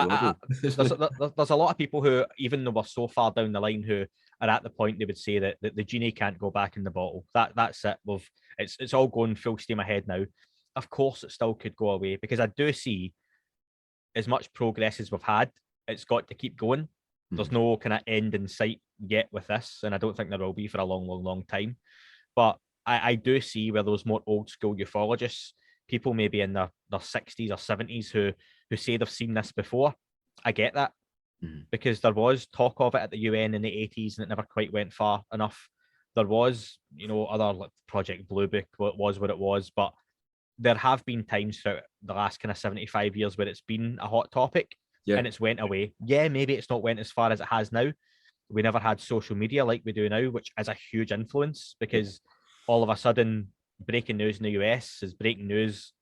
[SPEAKER 2] there's a lot of people who, even though we're so far down the line, who are at the point they would say that the genie can't go back in the bottle. That's it. It's all going full steam ahead now. Of course, it still could go away, because I do see, as much progress as we've had, it's got to keep going. There's no kind of end in sight yet with this, and I don't think there will be for a long time. But I do see where those more old school ufologists, people maybe in their 60s or 70s, who say they've seen this before. I get that, because there was talk of it at the UN in the 80s, and it never quite went far enough. There was, other, like Project Blue Book, was what it was, but there have been times throughout the last kind of 75 years where it's been a hot topic, and it's went away. Yeah, maybe it's not went as far as it has now. We never had social media like we do now, which is a huge influence, because all of a sudden, breaking news in the US is breaking news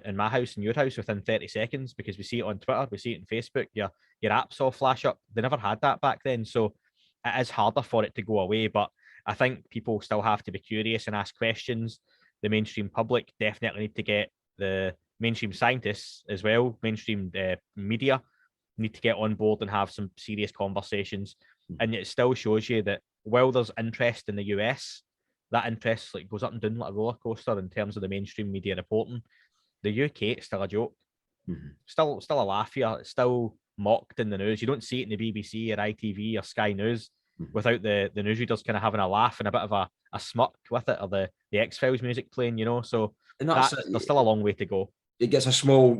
[SPEAKER 2] in my house and your house within 30 seconds, because we see it on Twitter, we see it on Facebook, your apps all flash up. They never had that back then. So it is harder for it to go away, but I think people still have to be curious and ask questions. The mainstream public definitely need to get, the mainstream scientists as well, mainstream media need to get on board and have some serious conversations. And it still shows you that while there's interest in the US, that interest like goes up and down like a roller coaster in terms of the mainstream media reporting. The UK, it's still a joke. Still a laugh here. It's still mocked in the news. You don't see it in the BBC or ITV or Sky News without the newsreaders kind of having a laugh and a bit of a smirk with it, or the X-Files music playing, So there's still a long way to go.
[SPEAKER 3] It gets a small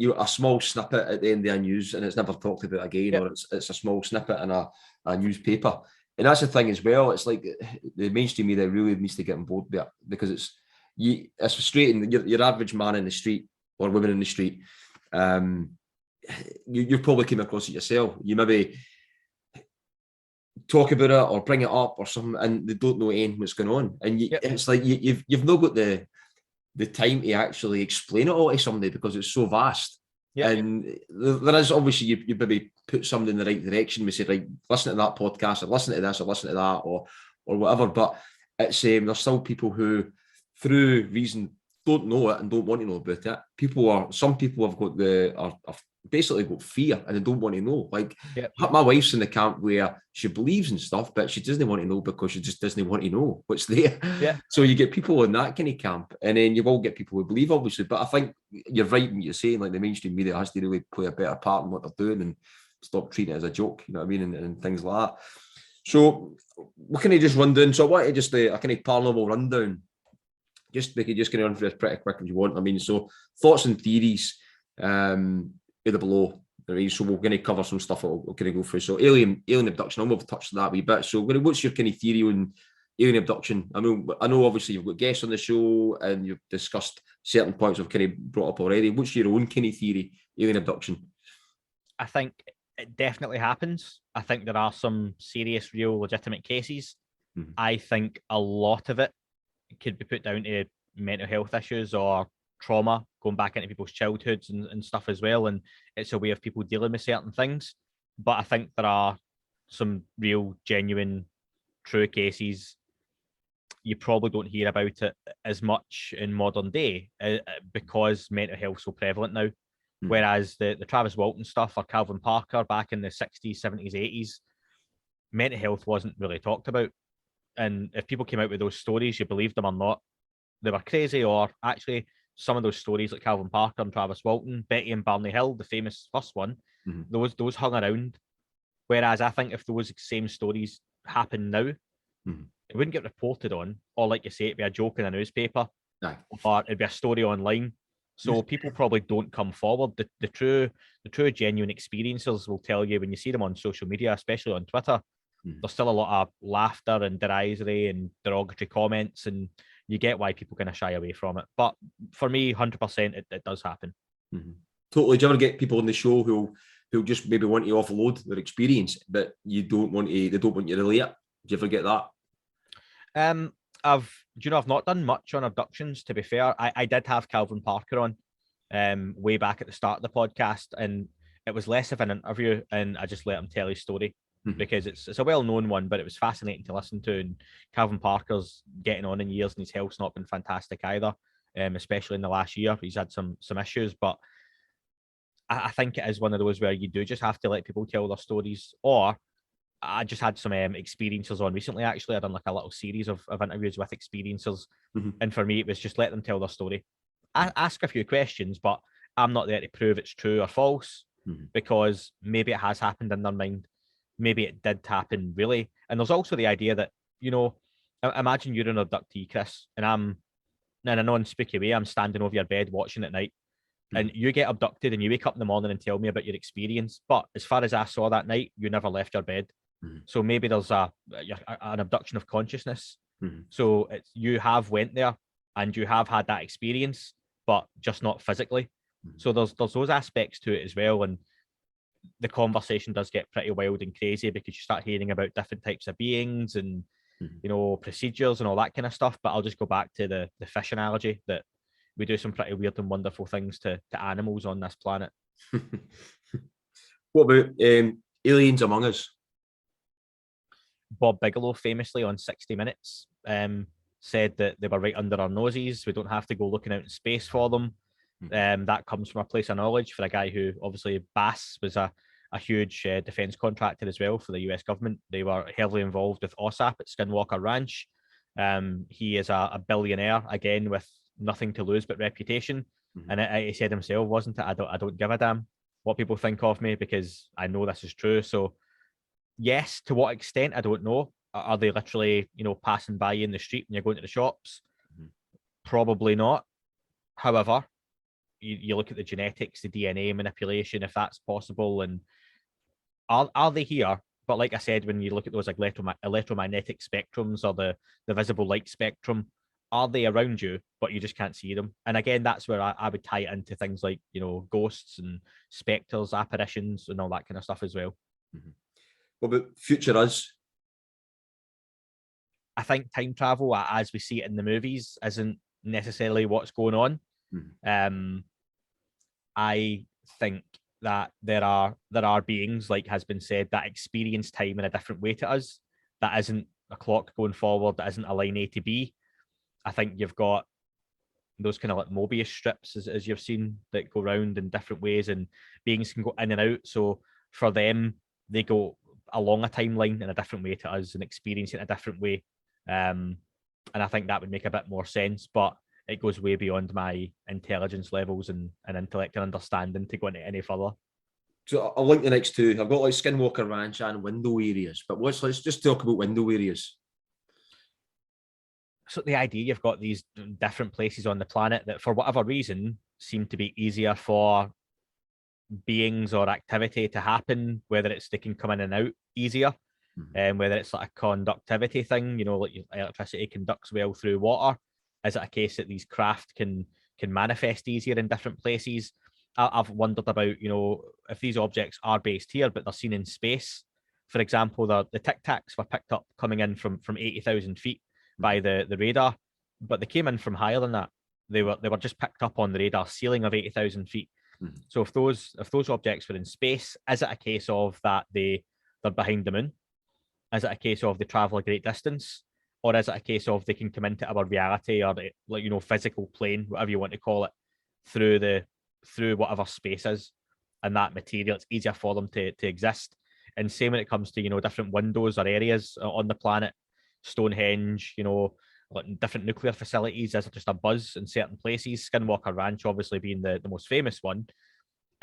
[SPEAKER 3] snippet at the end of the news, and it's never talked about again, or it's a small snippet in a newspaper. And that's the thing as well. It's like the mainstream media really needs to get on board with it, because it's frustrating. Your average man in the street or woman in the street, you probably came across it yourself. You maybe talk about it or bring it up or something, and they don't know anything what's going on. And it's like you've not got the time to actually explain it all to somebody, because it's so vast. And there is obviously, you maybe put somebody in the right direction. We say, right, listen to that podcast, or listen to this, or listen to that, or whatever. But it's there's still people who, through reason, don't know it and don't want to know about it. Some people have got are basically got fear, and they don't want to know. Like my wife's in the camp where she believes in stuff, but she doesn't want to know because she just doesn't want to know what's there. So you get people in that kind of camp, and then you will get people who believe, obviously. But I think you're right when you're saying, like, the mainstream media has to really play a better part in what they're doing and stop treating it as a joke, you know what I mean, and things like that. So we can just run down. So I want to just a kind of paranormal rundown. We could just get on for this pretty quick if you want. I mean, so thoughts and theories in the below. So we're going to cover some stuff we're going to go through. So alien abduction, I'm going to touch on that a wee bit. So what's your kind of theory on alien abduction? I know obviously you've got guests on the show and you've discussed certain points I've kind of brought up already. What's your own kind of theory, alien abduction?
[SPEAKER 2] I think it definitely happens. I think there are some serious, real, legitimate cases. I think a lot of it could be put down to mental health issues or trauma going back into people's childhoods and stuff as well, and it's a way of people dealing with certain things. But I think there are some real, genuine, true cases you probably don't hear about it as much in modern day because mental health is so prevalent now. Whereas the Travis Walton stuff or Calvin Parker back in the 60s, 70s, 80s, mental health wasn't really talked about. And if people came out with those stories, you believed them or not, they were crazy. Or actually, some of those stories like Calvin Parker and Travis Walton, Betty and Barney Hill, the famous first one, those hung around. Whereas I think if those same stories happen now, it wouldn't get reported on, or like you say, it'd be a joke in a newspaper, or it'd be a story online. So people probably don't come forward. The true genuine experiencers will tell you when you see them on social media, especially on Twitter, there's still a lot of laughter and derisory and derogatory comments, and you get why people kind of shy away from it. But for me, 100%, it does happen.
[SPEAKER 3] Totally. Do you ever get people on the show who'll just maybe want to offload their experience, but they don't want you to relate it? Do you ever get that?
[SPEAKER 2] I've not done much on abductions, to be fair. I did have Calvin Parker on way back at the start of the podcast, and it was less of an interview, and I just let him tell his story because it's a well-known one, but it was fascinating to listen to. And Calvin Parker's getting on in years, and his health's not been fantastic either, especially in the last year. He's had some issues, but I think it is one of those where you do just have to let people tell their stories. Or I just had some experiencers on recently, actually. I done like a little series of interviews with experiencers. And for me, it was just let them tell their story. I ask a few questions, but I'm not there to prove it's true or false because maybe it has happened in their mind. Maybe it did happen, really. And there's also the idea that, imagine you're an abductee, Chris, and I'm, in a non-spooky way, I'm standing over your bed watching at night. And you get abducted and you wake up in the morning and tell me about your experience. But as far as I saw that night, you never left your bed. So maybe there's an abduction of consciousness. So you have went there and you have had that experience, but just not physically. So there's those aspects to it as well. And the conversation does get pretty wild and crazy because you start hearing about different types of beings and, procedures and all that kind of stuff. But I'll just go back to the fish analogy that we do some pretty weird and wonderful things to animals on this planet.
[SPEAKER 3] What about aliens among us?
[SPEAKER 2] Bob Bigelow famously on 60 Minutes said that they were right under our noses. We don't have to go looking out in space for them. That comes from a place of knowledge for a guy who, obviously, Bass was a huge defense contractor as well for the US government. They were heavily involved with OSAP at Skinwalker Ranch. He is a billionaire, again, with nothing to lose but reputation. And he said himself, wasn't it? I don't give a damn what people think of me because I know this is true. So yes, to what extent, I don't know. Are they literally, passing by you in the street when you're going to the shops? Probably not. However, you look at the genetics, the DNA manipulation, if that's possible, and are they here? But like I said, when you look at those like electromagnetic spectrums or the visible light spectrum, are they around you, but you just can't see them? And again, that's where I would tie it into things like, ghosts and specters, apparitions, and all that kind of stuff as well.
[SPEAKER 3] What about future us?
[SPEAKER 2] I think time travel, as we see it in the movies, isn't necessarily what's going on. I think that there are beings, like has been said, that experience time in a different way to us. That isn't a clock going forward. That isn't a line A to B. I think you've got those kind of like Mobius strips, as you've seen, that go around in different ways, and beings can go in and out. So for them, they go along a timeline in a different way to us and experience it in a different way. And I think that would make a bit more sense, but it goes way beyond my intelligence levels and intellect and understanding to go into any further.
[SPEAKER 3] So I'll link the next two. I've got like Skinwalker Ranch and window areas, but let's just talk about window areas.
[SPEAKER 2] So the idea, you've got these different places on the planet that for whatever reason seem to be easier for beings or activity to happen, whether it's they can come in and out easier, and whether it's like a conductivity thing, like electricity conducts well through water. Is it a case that these craft can manifest easier in different places? I've wondered about, if these objects are based here, but they're seen in space. For example, the Tic Tacs were picked up coming in from 80,000 feet by the radar, but they came in from higher than that. They were just picked up on the radar ceiling of 80,000 feet. So if those objects were in space, is it a case of that they're behind the moon? Is it a case of they travel a great distance? or is it a case of they can come into our reality or physical plane, whatever you want to call it, through whatever space is, and that material, it's easier for them to exist. And same when it comes to different windows or areas on the planet, Stonehenge, like different nuclear facilities. Is it just a buzz in certain places? Skinwalker Ranch obviously being the most famous one.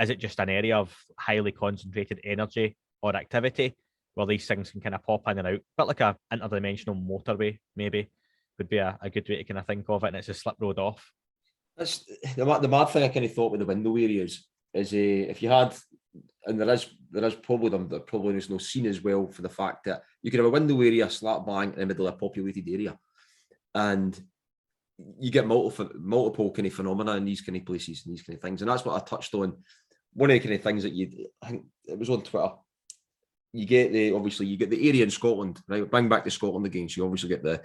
[SPEAKER 2] Is it just an area of highly concentrated energy or activity where these things can kind of pop in and out? But like a interdimensional motorway, maybe, would be a good way to kind of think of it, and it's a slip road off.
[SPEAKER 3] That's the mad thing I kind of thought with the window areas is if you had, and there is probably them that probably is no seen as well for the fact that you could have a window area slap bang in the middle of a populated area, and you get multiple kind of phenomena in these kind of places and these kind of things. And that's what I touched on. One of the kind of things that I think it was on Twitter, you get the area in Scotland, right? Bring back to Scotland again. So you obviously get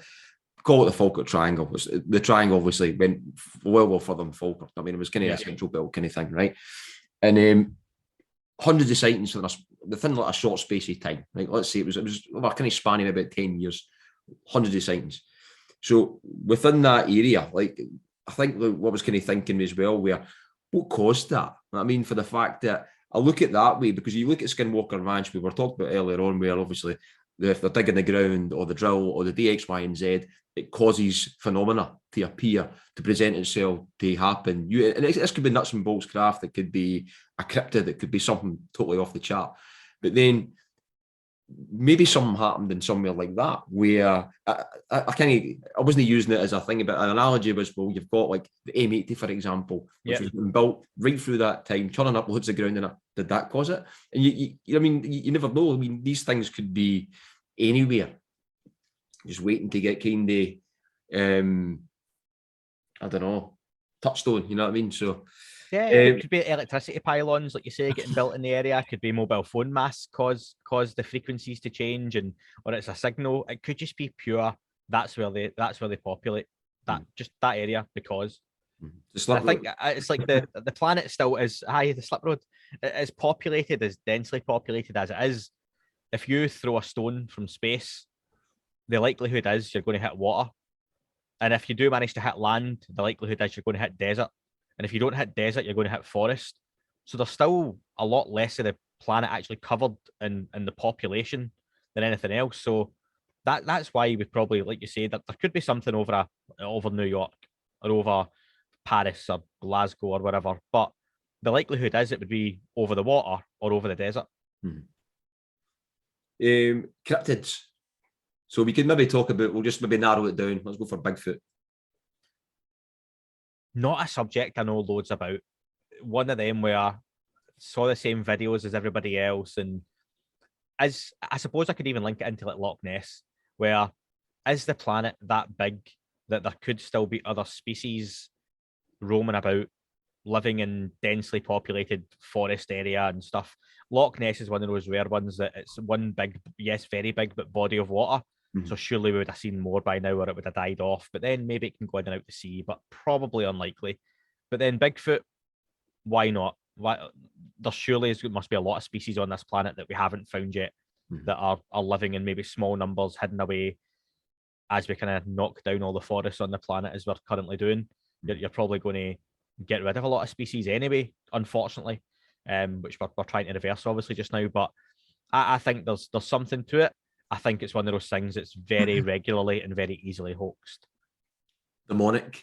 [SPEAKER 3] call it the Falkirk Triangle. The triangle obviously went well further than Falkirk. I mean, it was kind of a central belt kind of thing, right? And hundreds of sightings within like a short space of time, right? Let's say it was kind of spanning about 10 years, hundreds of sightings. So within that area, like I think what I was kind of thinking as well, what caused that? I mean, for the fact that I look at that way, because you look at Skinwalker Ranch, we were talking about earlier on, where obviously if they're digging the ground or the drill or the DX, Y, and Z, it causes phenomena to appear, to present itself, to happen. And this could be nuts and bolts craft. It could be a cryptid. It could be something totally off the chart. But then maybe something happened in somewhere like that where I wasn't using it as a thing, but an analogy was, well, you've got like the M80, for example, which was built right through that time, churning up loads of ground in it. Did that cause it? And you never know. I mean, these things could be anywhere, just waiting to get kind of, I don't know, touchstone. You know what I mean? So.
[SPEAKER 2] Yeah, it could be electricity pylons, like you say, getting built in the area. It could be mobile phone masts cause the frequencies to change, or it's a signal. It could just be pure. That's where they populate that area because. I think it's like the planet still is the slip road. As populated, as densely populated as it is, if you throw a stone from space, the likelihood is you're going to hit water, and if you do manage to hit land, the likelihood is you're going to hit desert. And if you don't hit desert, you're going to hit forest. So there's still a lot less of the planet actually covered in the population than anything else. So that's why we probably, like you say, that there could be something over New York or over Paris or Glasgow or whatever. But the likelihood is it would be over the water or over the desert.
[SPEAKER 3] Cryptids. So we could maybe talk about, we'll just maybe narrow it down. Let's go for Bigfoot.
[SPEAKER 2] Not a subject I know loads about. One of them where I saw the same videos as everybody else, and as I suppose I could even link it into like Loch Ness, where is the planet that big that there could still be other species roaming about, living in densely populated forest area and stuff. Loch Ness is one of those rare ones that it's one big, yes, very big, but body of water. So surely we would have seen more by now, or it would have died off. But then maybe it can go in and out to sea, but probably unlikely. But then Bigfoot, why not? There surely must be a lot of species on this planet that we haven't found yet that are living in maybe small numbers, hidden away. As we kind of knock down all the forests on the planet as we're currently doing, you're probably going to get rid of a lot of species anyway, unfortunately, which we're trying to reverse obviously just now. But I think there's something to it. I think it's one of those things that's very regularly and very easily hoaxed.
[SPEAKER 3] Demonic.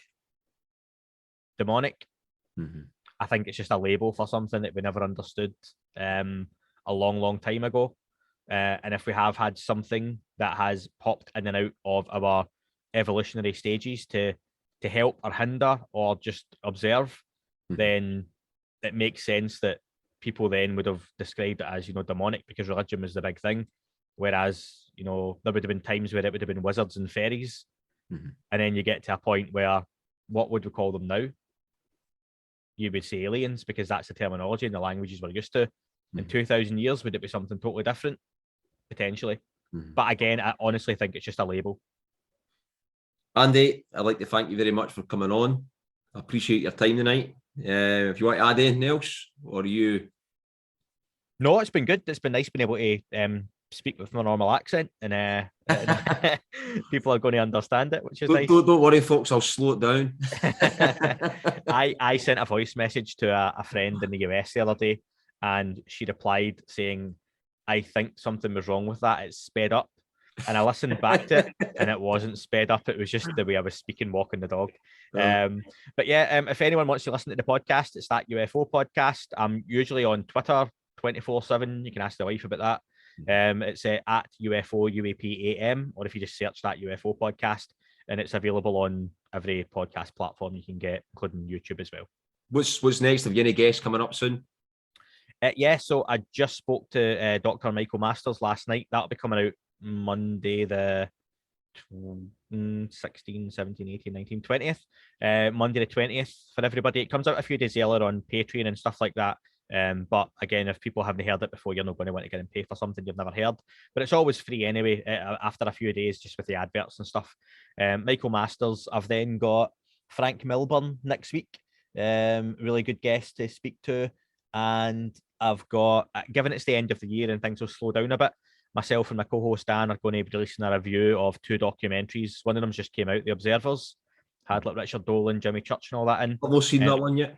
[SPEAKER 2] I think it's just a label for something that we never understood a long time ago. And if we have had something that has popped in and out of our evolutionary stages to help or hinder or just observe, then it makes sense that people then would have described it as, demonic, because religion was the big thing. Whereas, there would have been times where it would have been wizards and fairies. And then you get to a point where, what would we call them now? You would say aliens, because that's the terminology and the languages we're used to. In 2,000 years, would it be something totally different? Potentially. But again, I honestly think it's just a label.
[SPEAKER 3] Andy, I'd like to thank you very much for coming on. I appreciate your time tonight. If you want to add anything else, or you...
[SPEAKER 2] No, it's been good. It's been nice being able to speak with my normal accent, and people are going to understand it, which is
[SPEAKER 3] don't,
[SPEAKER 2] nice.
[SPEAKER 3] don't worry, folks. I'll slow it down.
[SPEAKER 2] I sent a voice message to a friend in the US the other day, and she replied saying, "I think something was wrong with that. It's sped up." And I listened back to it, and it wasn't sped up. It was just the way I was speaking, walking the dog. But yeah, if anyone wants to listen to the podcast, it's That UFO podcast. I'm usually on Twitter 24/7. You can ask the wife about that. It's at UFO UAPAM, or if you just search That UFO podcast, and it's available on every podcast platform you can get, including YouTube as well.
[SPEAKER 3] What's next? Have you any guests coming up soon?
[SPEAKER 2] Yeah, so I just spoke to Dr. Michael Masters last night. That'll be coming out Monday the 16, 17, 18, 19, 20th. Monday the 20th for everybody. It comes out a few days earlier on Patreon and stuff like that. But again, if people haven't heard it before, you're not going to want to get and pay for something you've never heard. But it's always free anyway, after a few days, just with the adverts and stuff. Michael Masters. I've then got Frank Milburn next week. Really good guest to speak to. And I've got, given it's the end of the year and things will slow down a bit, myself and my co-host Dan are going to be releasing a review of 2 documentaries. One of them just came out, The Observers. Had like Richard Dolan, Jimmy Church and all that in.
[SPEAKER 3] I've not seen that one yet.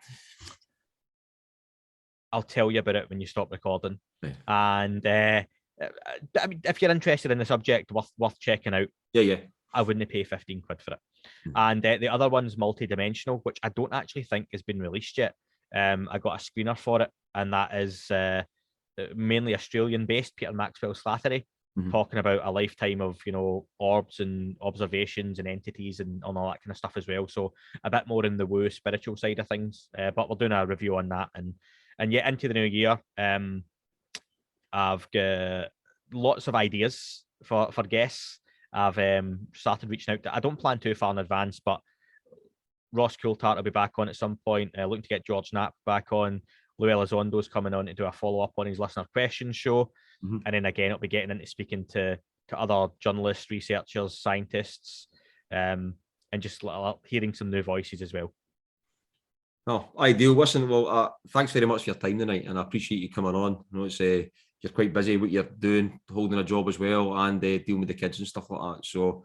[SPEAKER 2] I'll tell you about it when you stop recording.
[SPEAKER 3] Right.
[SPEAKER 2] And I mean, if you're interested in the subject, worth checking out.
[SPEAKER 3] Yeah.
[SPEAKER 2] I wouldn't pay 15 quid for it. And the other one's Multidimensional, which I don't actually think has been released yet. I got a screener for it, and that is mainly Australian-based, Peter Maxwell Slattery, talking about a lifetime of, orbs and observations and entities and all that kind of stuff as well. So a bit more in the woo spiritual side of things. But we're doing a review on that. And yet into the new year, I've got lots of ideas for guests. I've started reaching out to, I don't plan too far in advance, but Ross Coulter will be back on at some point. Looking to get George Knapp back on. Lou Elizondo's coming on to do a follow-up on his listener questions show. And then again, I'll be getting into speaking to other journalists, researchers, scientists, and just hearing some new voices as well.
[SPEAKER 3] Oh, ideal. Listen, well, thanks very much for your time tonight, and I appreciate you coming on. I know it's you're quite busy, what you're doing, holding a job as well, and dealing with the kids and stuff like that. So,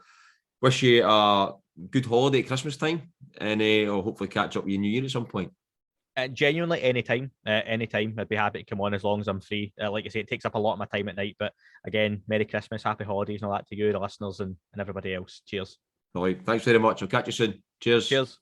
[SPEAKER 3] wish you a good holiday at Christmas time, and I'll hopefully catch up with you New Year at some point.
[SPEAKER 2] Genuinely, anytime. I'd be happy to come on as long as I'm free. Like I say, it takes up a lot of my time at night, but again, Merry Christmas, Happy Holidays, and all that to you, the listeners, and everybody else. Cheers.
[SPEAKER 3] All right, thanks very much. I'll catch you soon. Cheers.
[SPEAKER 2] Cheers.